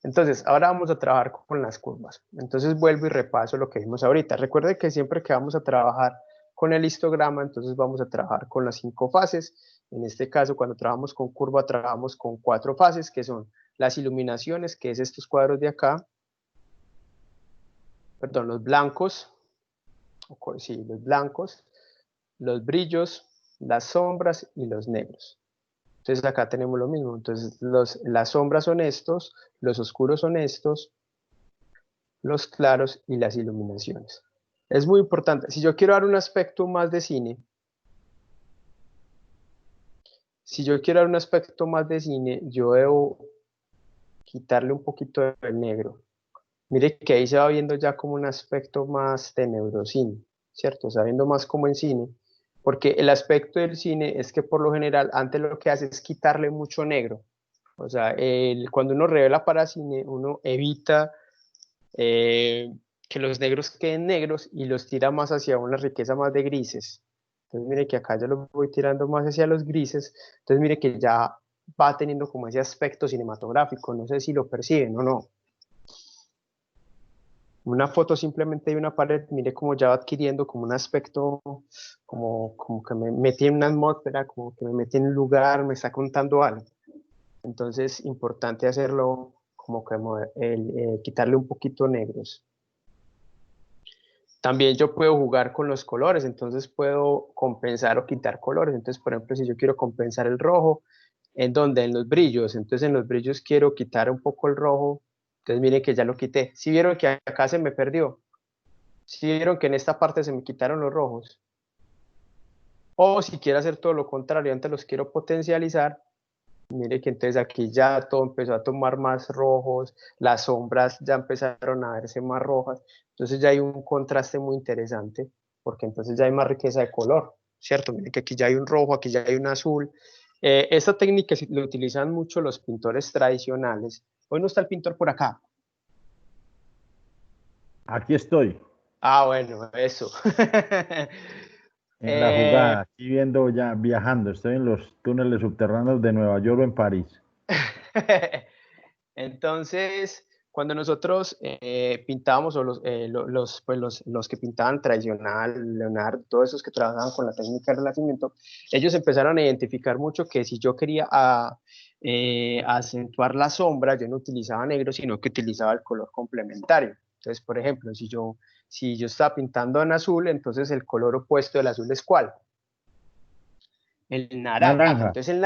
Entonces, ahora vamos a trabajar con las curvas. Entonces vuelvo y repaso lo que vimos ahorita. Recuerde que siempre que vamos a trabajar con el histograma, entonces vamos a trabajar con las 5 fases. En este caso, cuando trabajamos con curva, trabajamos con 4 fases, que son las iluminaciones, que es estos cuadros de acá. Perdón, los blancos. Sí, los blancos, los brillos, las sombras y los negros. Entonces acá tenemos lo mismo, entonces las sombras son estos, los oscuros son estos, los claros y las iluminaciones. Es muy importante, si yo quiero dar un aspecto más de cine, yo debo quitarle un poquito del negro. Mire que ahí se va viendo ya como un aspecto más de neurocine, ¿cierto? Se va viendo más como en cine, porque el aspecto del cine es que por lo general antes lo que hace es quitarle mucho negro. O sea, cuando uno revela para cine, uno evita que los negros queden negros y los tira más hacia una riqueza más de grises. Entonces mire que acá yo lo voy tirando más hacia los grises, entonces mire que ya va teniendo como ese aspecto cinematográfico, no sé si lo perciben o no. Una foto simplemente de una pared, mire cómo ya va adquiriendo como un aspecto, como que me metí en una atmósfera, como que me metí en un lugar, me está contando algo. Entonces, importante hacerlo como que quitarle un poquito negros. También yo puedo jugar con los colores, entonces puedo compensar o quitar colores. Entonces, por ejemplo, si yo quiero compensar el rojo, ¿en dónde? En los brillos. Entonces, en los brillos quiero quitar un poco el rojo. Entonces, miren que ya lo quité. ¿Sí vieron que acá se me perdió? ¿Sí vieron que en esta parte se me quitaron los rojos? O si quiero hacer todo lo contrario, antes los quiero potencializar. Mire que entonces aquí ya todo empezó a tomar más rojos, las sombras ya empezaron a verse más rojas, entonces ya hay un contraste muy interesante, porque entonces ya hay más riqueza de color, ¿cierto? Mire que aquí ya hay un rojo, aquí ya hay un azul. Esta técnica lo utilizan mucho los pintores tradicionales. Hoy no está el pintor por acá. Aquí estoy, Ah, bueno, eso. en la jugada, aquí viendo ya, viajando, estoy en los túneles subterráneos de Nueva York o en París. Entonces, cuando nosotros pintábamos, o los que pintaban tradicional, Leonardo, todos esos que trabajaban con la técnica del Renacimiento, ellos empezaron a identificar mucho que si yo quería acentuar la sombra, yo no utilizaba negro, sino que utilizaba el color complementario. Entonces, por ejemplo, si yo estaba pintando en azul, entonces el color opuesto del azul es ¿cuál? El naranja. Entonces el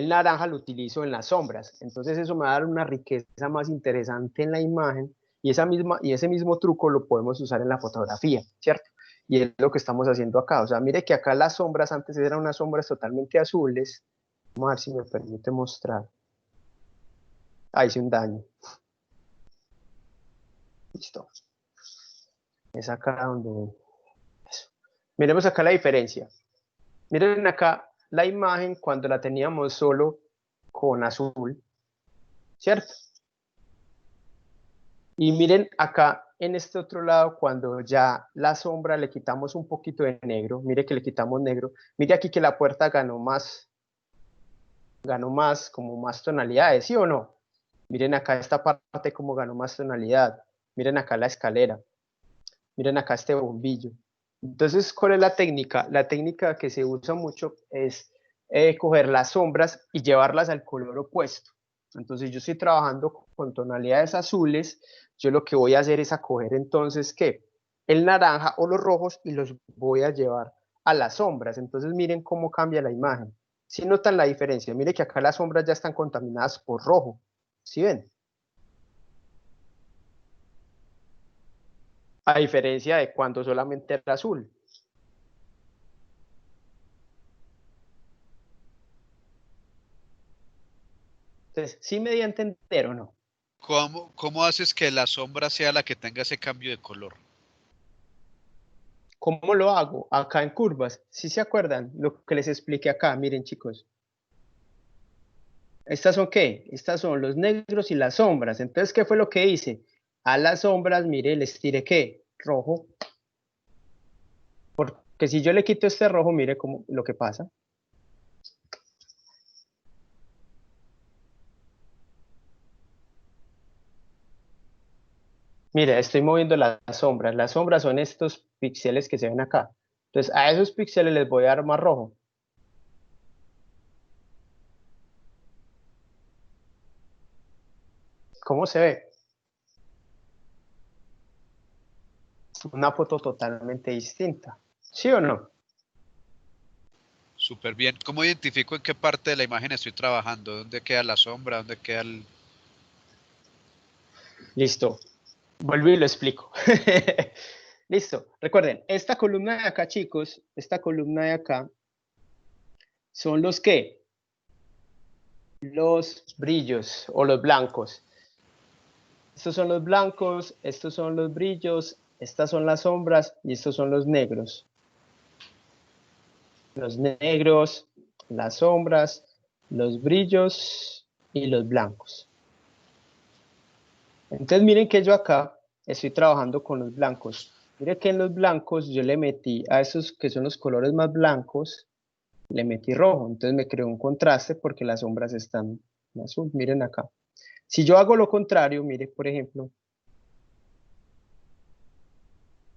naranja lo utilizo en las sombras. Entonces eso me va a dar una riqueza más interesante en la imagen y ese mismo truco lo podemos usar en la fotografía, ¿cierto? Y es lo que estamos haciendo acá. O sea, mire que acá las sombras antes eran unas sombras totalmente azules. Vamos a ver si me permite mostrar. Ah, hice un daño. Listo. Es acá donde... Eso. Miremos acá la diferencia. Miren acá la imagen cuando la teníamos solo con azul, ¿cierto? Y miren acá en este otro lado cuando ya la sombra le quitamos un poquito de negro, mire que le quitamos negro, mire aquí que la puerta ganó más, como más tonalidades, ¿sí o no? Miren acá esta parte como ganó más tonalidad, miren acá la escalera, miren acá este bombillo. Entonces, ¿cuál es la técnica? La técnica que se usa mucho es coger las sombras y llevarlas al color opuesto. Entonces, yo estoy trabajando con tonalidades azules, yo lo que voy a hacer es a coger entonces, ¿qué? El naranja o los rojos y los voy a llevar a las sombras. Entonces, miren cómo cambia la imagen. ¿Sí notan la diferencia? Miren que acá las sombras ya están contaminadas por rojo. ¿Sí ven? a diferencia de cuando solamente era azul. Entonces, ¿sí me di a entender o no? ¿Cómo haces que la sombra sea la que tenga ese cambio de color? ¿Cómo lo hago? Acá en curvas. ¿Sí se acuerdan lo que les expliqué acá? Miren, chicos. ¿Estas son qué? Estas son los negros y las sombras. Entonces, ¿qué fue lo que hice? A las sombras, mire, les tiré ¿qué? Rojo. Porque si yo le quito este rojo, mire cómo, lo que pasa. Mire, estoy moviendo las sombras. Las sombras son estos píxeles que se ven acá. Entonces, a esos píxeles les voy a dar más rojo. ¿Cómo se ve? Una foto totalmente distinta. ¿Sí o no? Súper bien. ¿Cómo identifico en qué parte de la imagen estoy trabajando? ¿Dónde queda la sombra? ¿Dónde queda el...? Listo. Vuelvo y lo explico. Listo. Recuerden, esta columna de acá, chicos, esta columna de acá, son los ¿qué? Los brillos o los blancos. Estos son los blancos, estos son los brillos, estas son las sombras y estos son los negros. Los negros, las sombras, los brillos y los blancos. Entonces miren que yo acá estoy trabajando con los blancos. Miren que en los blancos yo le metí a esos que son los colores más blancos, le metí rojo. Entonces me creó un contraste porque las sombras están en azul. Miren acá. Si yo hago lo contrario, mire por ejemplo,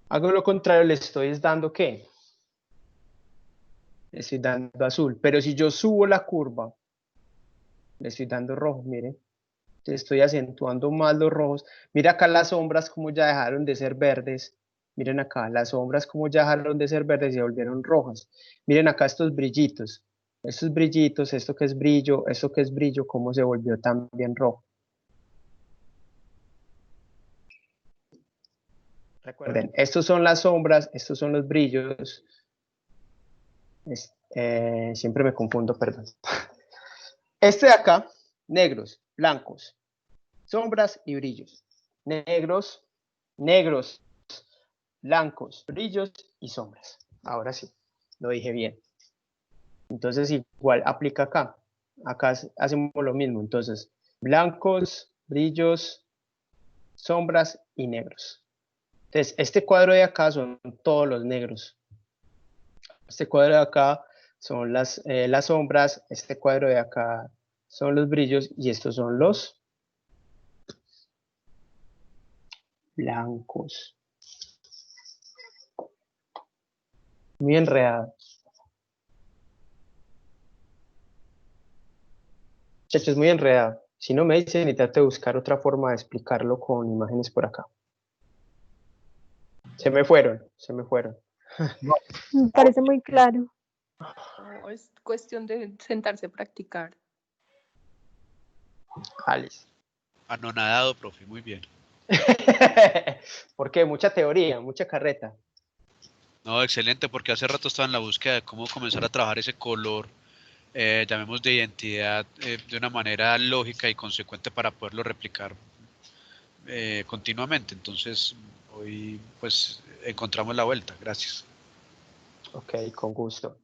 hago lo contrario, le estoy dando ¿qué? Le estoy dando azul. Pero si yo subo la curva, le estoy dando rojo, miren. Estoy acentuando más los rojos. Mira acá las sombras como ya dejaron de ser verdes. Miren acá, las sombras como ya dejaron de ser verdes y se volvieron rojas. Miren acá estos brillitos. Estos brillitos, esto que es brillo, cómo se volvió también rojo. Recuerden, estos son las sombras, estos son los brillos. Siempre me confundo, perdón. Este de acá, negros, blancos, sombras y brillos. Negros, negros, blancos, brillos y sombras. Ahora sí, lo dije bien. Entonces igual aplica acá. Acá hacemos lo mismo. Entonces, blancos, brillos, sombras y negros. Entonces, este cuadro de acá son todos los negros. Este cuadro de acá son las sombras. Este cuadro de acá son los brillos y estos son los blancos. Muy enredado. Muchachos, muy enredado. Si no me dicen, y trato de buscar otra forma de explicarlo con imágenes por acá. Se me fueron, se me fueron. Me parece muy claro. No, es cuestión de sentarse a practicar. Alice. Anonadado, profe, muy bien. ¿Por qué? Mucha teoría, mucha carreta. No, excelente, porque hace rato estaba en la búsqueda de cómo comenzar a trabajar ese color, llamemos de identidad, de una manera lógica y consecuente para poderlo replicar continuamente. Entonces, hoy pues encontramos la vuelta. Gracias. Ok, con gusto.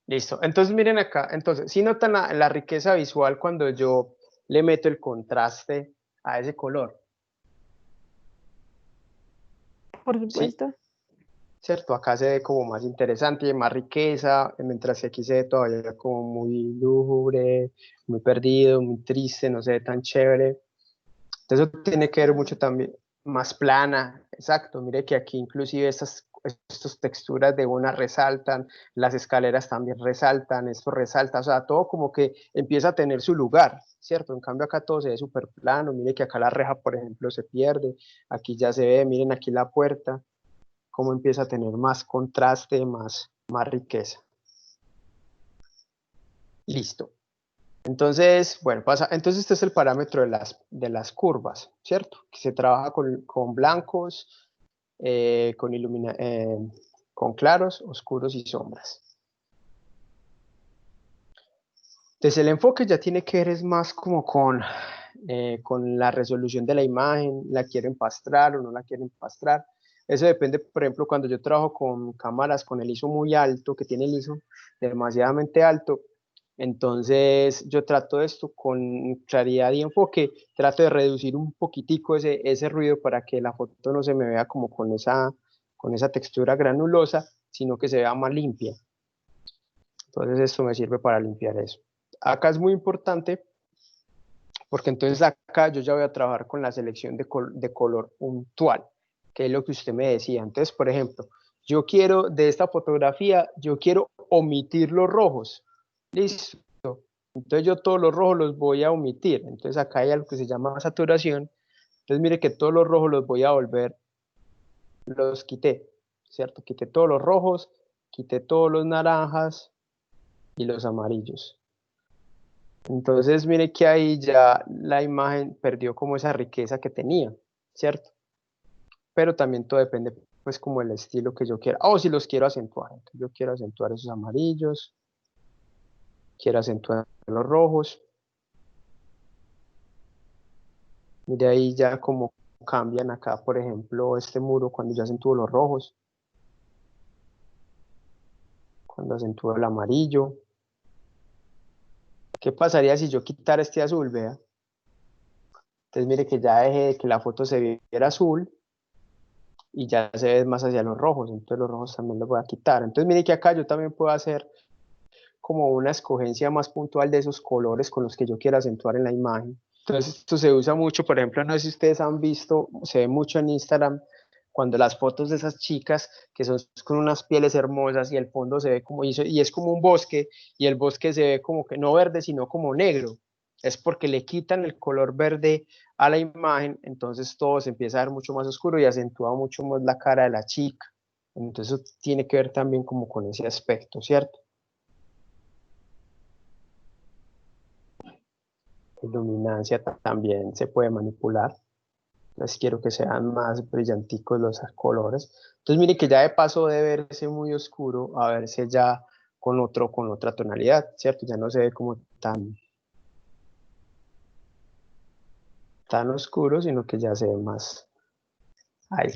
Listo. Entonces miren acá. Entonces, ¿sí notan la riqueza visual cuando yo le meto el contraste a ese color? Por Sí, supuesto. ¿cierto? Acá se ve como más interesante, más riqueza, mientras que aquí se ve todavía como muy lúgubre, muy perdido, muy triste, no se ve tan chévere. Entonces eso tiene que ver mucho también, más plana, exacto. Mire que aquí inclusive estas texturas de una resaltan, las escaleras también resaltan, esto resalta, o sea, todo como que empieza a tener su lugar, ¿cierto? En cambio acá todo se ve súper plano, mire que acá la reja, por ejemplo, se pierde, aquí ya se ve, miren aquí la puerta, cómo empieza a tener más contraste, más riqueza. Listo. Entonces, bueno, entonces este es el parámetro de las curvas, ¿cierto? Que se trabaja con blancos, con claros, oscuros y sombras. Entonces el enfoque ya tiene que ver es más como con la resolución de la imagen, la quiero empastrar o no la quiero empastrar. Eso depende, por ejemplo, cuando yo trabajo con cámaras con el ISO muy alto, que tiene el ISO demasiadamente alto, entonces yo trato esto con claridad y enfoque, trato de reducir un poquitico ese ruido para que la foto no se me vea como con esa textura granulosa, sino que se vea más limpia. Entonces esto me sirve para limpiar eso. Acá es muy importante porque entonces acá yo ya voy a trabajar con la selección de color puntual, que es lo que usted me decía. Entonces, por ejemplo, yo quiero de esta fotografía, yo quiero omitir los rojos. Listo. Entonces yo todos los rojos los voy a omitir. Entonces acá hay algo que se llama saturación. Entonces mire que todos los rojos los voy a volver, los quité, ¿cierto? Quité todos los rojos, quité todos los naranjas y los amarillos. Entonces mire que ahí ya la imagen perdió como esa riqueza que tenía, ¿cierto? Pero también todo depende pues como el estilo que yo quiera. O si los quiero acentuar. Entonces, yo quiero acentuar esos amarillos. Quiero acentuar los rojos. Mire ahí ya como cambian acá, por ejemplo, este muro cuando yo acentúo los rojos. Cuando acentúo el amarillo. ¿Qué pasaría si yo quitara este azul, vea? Entonces mire que ya dejé de que la foto se viera azul y ya se ve más hacia los rojos, entonces los rojos también los voy a quitar. Entonces mire que acá yo también puedo hacer como una escogencia más puntual de esos colores con los que yo quiero acentuar en la imagen. Entonces esto se usa mucho, por ejemplo, no sé si ustedes han visto, se ve mucho en Instagram, cuando las fotos de esas chicas que son con unas pieles hermosas y el fondo se ve como, y es como un bosque, y el bosque se ve como que no verde, sino como negro. Es porque le quitan el color verde a la imagen, entonces todo se empieza a ver mucho más oscuro y acentúa mucho más la cara de la chica. Entonces eso tiene que ver también como con ese aspecto, ¿cierto? Iluminancia también se puede manipular. Les quiero que sean más brillanticos los colores. Entonces mire que ya de paso de verse muy oscuro a verse ya con otra tonalidad, ¿cierto? Ya no se ve como tan oscuro, sino que ya se ve más ahí.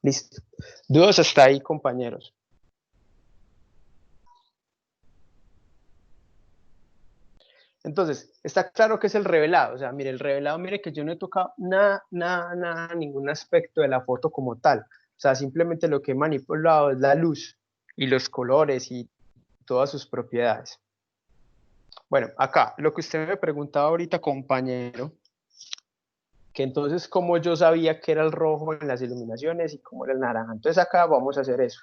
Listo. ¿Dudas hasta ahí, compañeros? Entonces, está claro que es el revelado. O sea, mire, el revelado, mire que yo no he tocado nada, ningún aspecto de la foto como tal. O sea, simplemente lo que he manipulado es la luz y los colores y todas sus propiedades. Bueno, acá, lo que usted me preguntaba ahorita, compañero, que entonces cómo yo sabía que era el rojo en las iluminaciones y cómo era el naranja. Entonces acá vamos a hacer eso.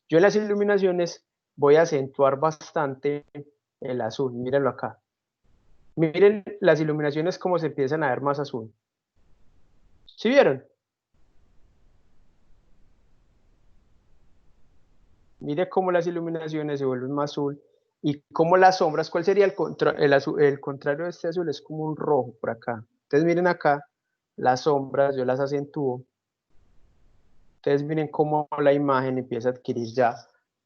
Yo en las iluminaciones voy a acentuar bastante el azul, mírenlo acá. Miren las iluminaciones cómo se empiezan a ver más azul. ¿Sí vieron? Mire cómo las iluminaciones se vuelven más azul y cómo las sombras, ¿cuál sería el contrario de este azul? Es como un rojo por acá. Entonces miren acá, las sombras yo las acentúo. Entonces miren cómo la imagen empieza a adquirir ya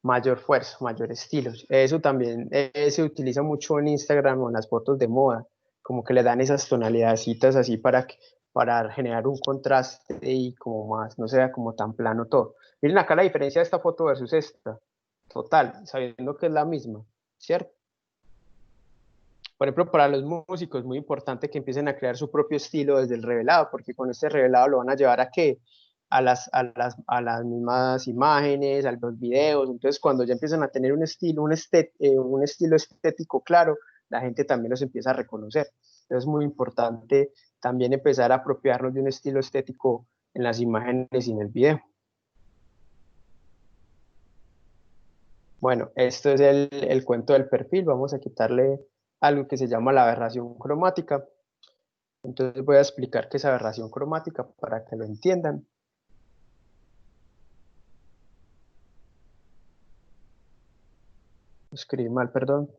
mayor fuerza, mayor estilo. Eso también se utiliza mucho en Instagram o en las fotos de moda, como que le dan esas tonalidades así para generar un contraste y como más, no sea como tan plano todo. Miren acá la diferencia de esta foto versus esta, total, sabiendo que es la misma, ¿cierto? Por ejemplo, para los músicos es muy importante que empiecen a crear su propio estilo desde el revelado, porque con este revelado lo van a llevar a qué? A las mismas imágenes, a los videos. Entonces, cuando ya empiezan a tener un estilo estético claro, la gente también los empieza a reconocer. Entonces, es muy importante también empezar a apropiarnos de un estilo estético en las imágenes y en el video. Bueno, esto es el cuento del perfil. Vamos a quitarle algo que se llama la aberración cromática. Entonces voy a explicar qué es aberración cromática para que lo entiendan. Escribí mal, perdón.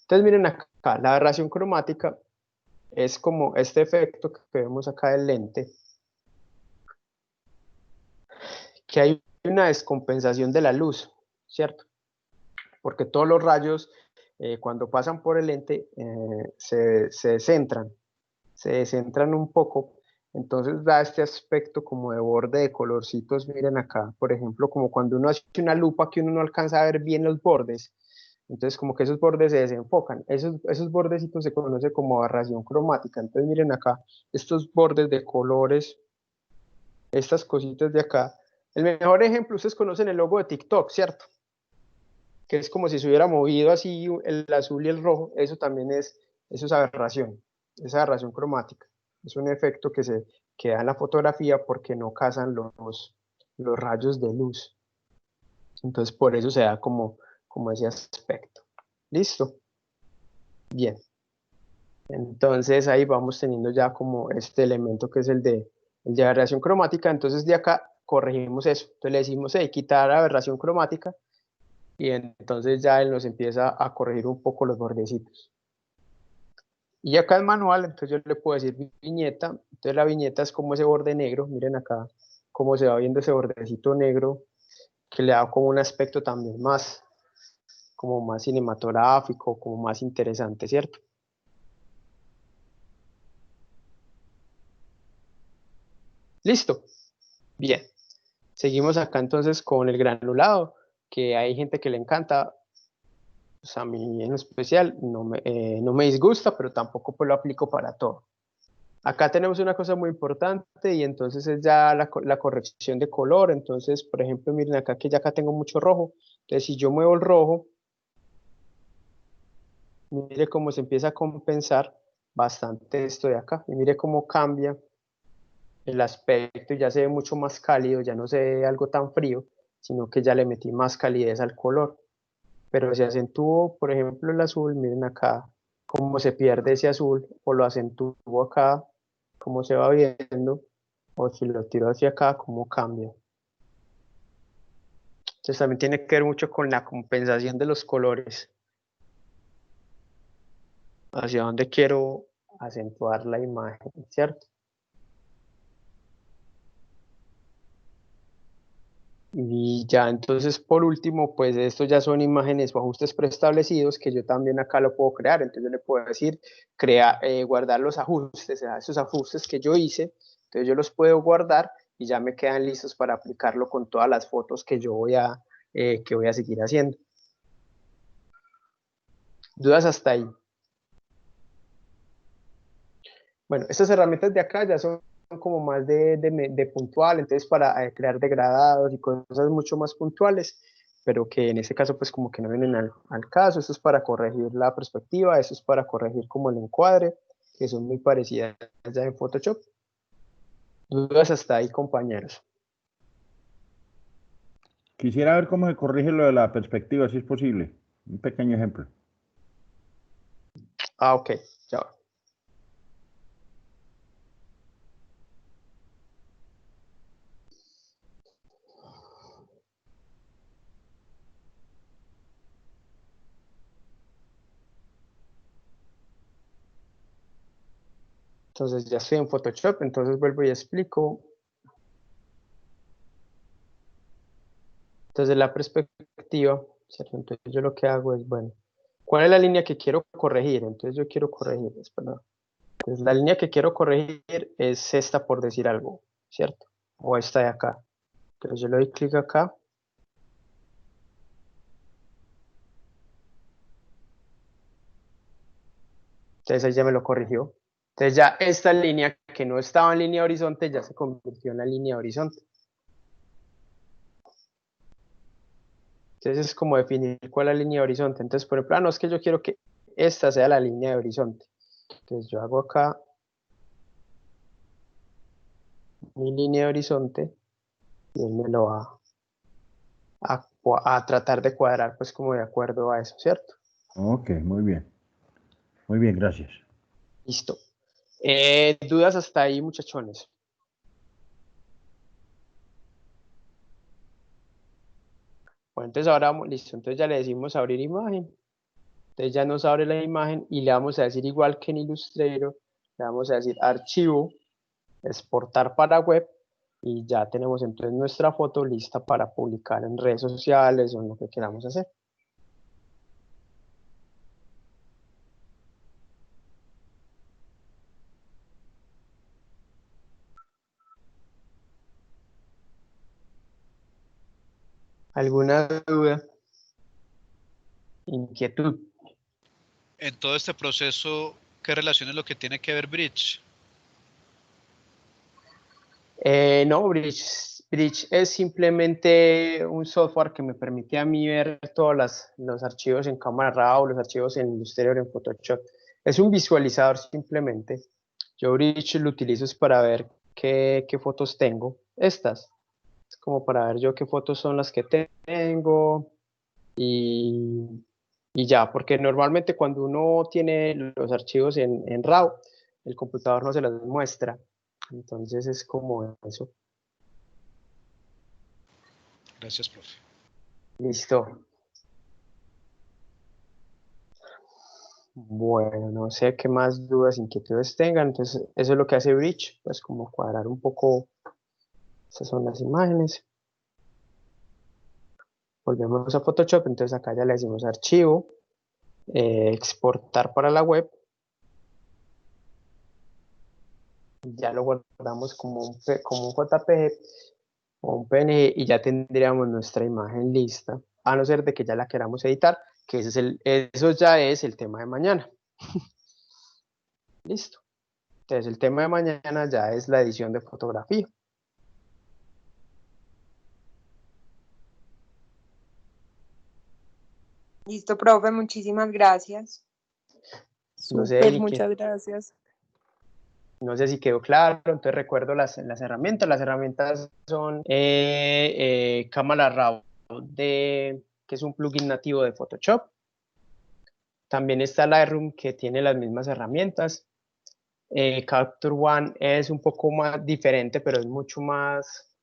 Entonces miren acá, la aberración cromática es como este efecto que vemos acá del lente, que hay una descompensación de la luz, ¿cierto? Porque todos los rayos, cuando pasan por el lente, se descentran un poco, entonces da este aspecto como de borde de colorcitos. Miren acá, por ejemplo, como cuando uno hace una lupa que uno no alcanza a ver bien los bordes, entonces como que esos bordes se desenfocan, esos bordecitos se conoce como aberración cromática. Entonces miren acá, estos bordes de colores, estas cositas de acá. El mejor ejemplo, ustedes conocen el logo de TikTok, ¿cierto? Que es como si se hubiera movido así el azul y el rojo. Eso también eso es aberración cromática. Es un efecto que da en la fotografía porque no casan los rayos de luz. Entonces por eso se da como ese aspecto. ¿Listo? Bien. Entonces ahí vamos teniendo ya como este elemento que es el de aberración cromática. Entonces de acá corregimos eso. Entonces le decimos, quitar aberración cromática, y entonces ya él nos empieza a corregir un poco los bordecitos. Y acá el manual, entonces yo le puedo decir viñeta. Entonces la viñeta es como ese borde negro. Miren acá cómo se va viendo ese bordecito negro, que le da como un aspecto también como más cinematográfico, como más interesante, ¿cierto? Listo. Bien. Seguimos acá entonces con el granulado, que hay gente que le encanta. Pues a mí en especial no me disgusta, pero tampoco pues lo aplico para todo. Acá tenemos una cosa muy importante, y entonces es ya la corrección de color. Entonces, por ejemplo, miren acá que ya acá tengo mucho rojo. Entonces, si yo muevo el rojo, mire cómo se empieza a compensar bastante esto de acá. Y mire cómo cambia el aspecto, y ya se ve mucho más cálido, ya no se ve algo tan frío, sino que ya le metí más calidez al color. Pero si acentúo, por ejemplo, el azul, miren acá cómo se pierde ese azul, o lo acentúo acá, cómo se va viendo, o si lo tiro hacia acá, cómo cambia. Entonces también tiene que ver mucho con la compensación de los colores, hacia dónde quiero acentuar la imagen, ¿cierto? Y ya entonces por último, pues estos ya son imágenes o ajustes preestablecidos que yo también acá lo puedo crear. Entonces yo le puedo decir, guardar los ajustes, esos ajustes que yo hice. Entonces yo los puedo guardar y ya me quedan listos para aplicarlo con todas las fotos que yo que voy a seguir haciendo. ¿Dudas hasta ahí? Bueno, estas herramientas de acá ya son como más de puntual, entonces para crear degradados y cosas mucho más puntuales, pero que en este caso pues como que no vienen al caso. Esto es para corregir la perspectiva, esto es para corregir como el encuadre, que son muy parecidas ya en Photoshop. ¿Dudas hasta ahí, compañeros? Quisiera ver cómo se corrige lo de la perspectiva, si es posible. Un pequeño ejemplo. Ah, ok, ya va. Entonces ya estoy en Photoshop, entonces vuelvo y explico. Entonces la perspectiva, ¿cierto? Entonces yo lo que hago es, bueno, ¿cuál es la línea que quiero corregir? Entonces yo quiero corregir, espera. Entonces la línea que quiero corregir es esta, por decir algo, ¿cierto? O esta de acá. Entonces yo le doy clic acá. Entonces ahí ya me lo corrigió. Entonces ya esta línea que no estaba en línea horizonte ya se convirtió en la línea horizonte. Entonces es como definir cuál es la línea de horizonte. Entonces, por ejemplo, no, es que yo quiero que esta sea la línea de horizonte. Entonces yo hago acá mi línea de horizonte, y él me lo va a tratar de cuadrar pues como de acuerdo a eso, ¿cierto? Ok, muy bien. Muy bien, gracias. Listo. ¿Dudas hasta ahí, muchachones? Bueno, entonces ahora, listo, entonces ya le decimos abrir imagen. Entonces ya nos abre la imagen y le vamos a decir, igual que en Illustrator, le vamos a decir archivo, exportar para web, y ya tenemos entonces nuestra foto lista para publicar en redes sociales o en lo que queramos hacer. ¿Alguna duda? ¿Inquietud? En todo este proceso, ¿qué relación es lo que tiene que ver Bridge? No, Bridge es simplemente un software que me permite a mí ver todos los archivos en Cámara Raw, los archivos en Illustrator, en Photoshop. Es un visualizador simplemente. Yo Bridge lo utilizo es para ver qué fotos tengo. Estas. Es como para ver yo qué fotos son las que tengo y ya, porque normalmente cuando uno tiene los archivos en RAW, el computador no se los muestra. Entonces es como eso. Gracias, profe. Listo. Bueno, no sé qué más dudas, inquietudes tengan. Entonces, eso es lo que hace Bridge, pues como cuadrar un poco. Estas son las imágenes. Volvemos a Photoshop, entonces acá ya le decimos archivo, exportar para la web. Ya lo guardamos como un JPG o un PNG y ya tendríamos nuestra imagen lista, a no ser de que ya la queramos editar, que eso ya es el tema de mañana. Listo. Entonces el tema de mañana ya es la edición de fotografía. Listo, profe, muchísimas gracias. No sé, Súper, Eli, muchas gracias. no sé si quedó claro, entonces recuerdo las herramientas. Las herramientas son Cámara Raw, que es un plugin nativo de Photoshop. También está Lightroom, que tiene las mismas herramientas. Capture One es un poco más diferente, pero es mucho más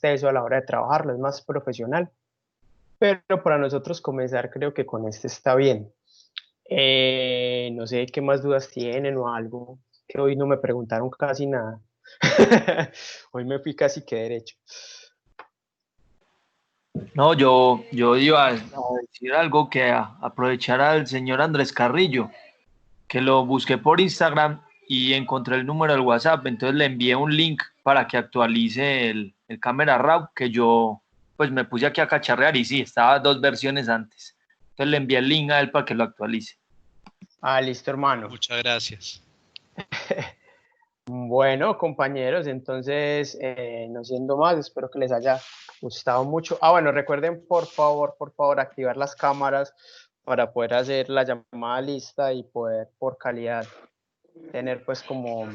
teso a la hora de trabajarlo, es más profesional. Pero para nosotros comenzar, creo que con este está bien. No sé qué más dudas tienen o algo, que hoy no me preguntaron casi nada. Hoy me fui casi que derecho. No, yo iba a decir algo que aprovechar al señor Andrés Carrillo, que lo busqué por Instagram y encontré el número del WhatsApp, entonces le envié un link para que actualice el Camera Raw, que yo pues me puse aquí a cacharrear y sí, estaba 2 versiones antes. Entonces le envié el link a él para que lo actualice. Ah, listo, hermano. Muchas gracias. Bueno, compañeros, entonces, no siendo más, espero que les haya gustado mucho. Ah, bueno, recuerden, por favor, activar las cámaras para poder hacer la llamada lista y poder, por calidad, tener pues como...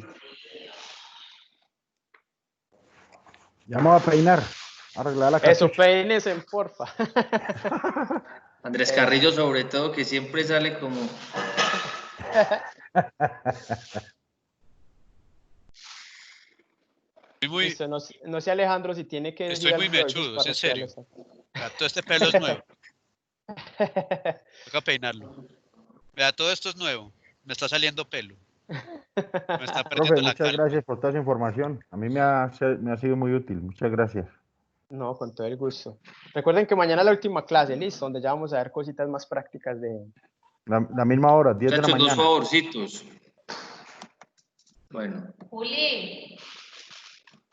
Ya me voy a peinar, arreglar la Eso, cachucha. peínense, porfa. Andrés Carrillo sobre todo, que siempre sale como... Listo, no sé Alejandro si tiene que decir Estoy muy algo de esos mechudo, es en serio. parroquiales. Vea, todo este pelo es nuevo. Toca peinarlo. Vea, todo esto es nuevo. Me está saliendo pelo. Me está Profe, perdiendo la muchas calma. gracias por toda esa información. A mí me ha sido muy útil. Muchas gracias. No, con todo el gusto. Recuerden que mañana la última clase, listo, donde ya vamos a ver cositas más prácticas de... La misma hora, 10 de la Muchachos, 2 mañana. favorcitos. Bueno. Juli.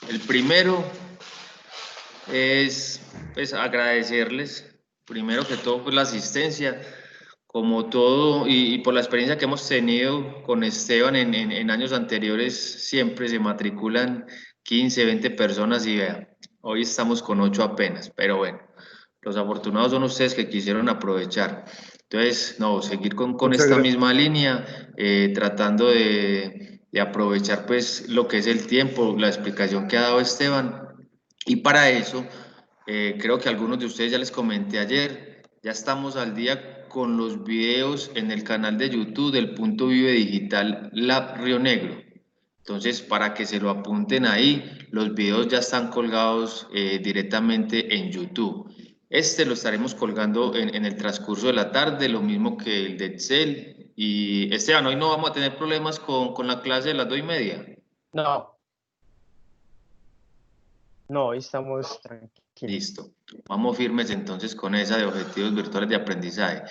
El primero es pues, agradecerles, primero que todo, pues, la asistencia, como todo, y por la experiencia que hemos tenido con Esteban en años anteriores, siempre se matriculan 15, 20 personas y vean, hoy estamos con 8 apenas, pero bueno, los afortunados son ustedes que quisieron aprovechar. Entonces, no, seguir con Muchas esta gracias. misma línea, tratando de aprovechar pues lo que es el tiempo, la explicación que ha dado Esteban, y para eso, creo que algunos de ustedes ya les comenté ayer, ya estamos al día con los videos en el canal de YouTube del Punto Vive Digital Lab Río Negro. Entonces, para que se lo apunten ahí, los videos ya están colgados directamente en YouTube. Este lo estaremos colgando en el transcurso de la tarde, lo mismo que el de Excel. Y Esteban, hoy no vamos a tener problemas con la clase de las 2:30. No. No, hoy estamos tranquilos. Listo. Vamos firmes entonces con esa de objetivos virtuales de aprendizaje.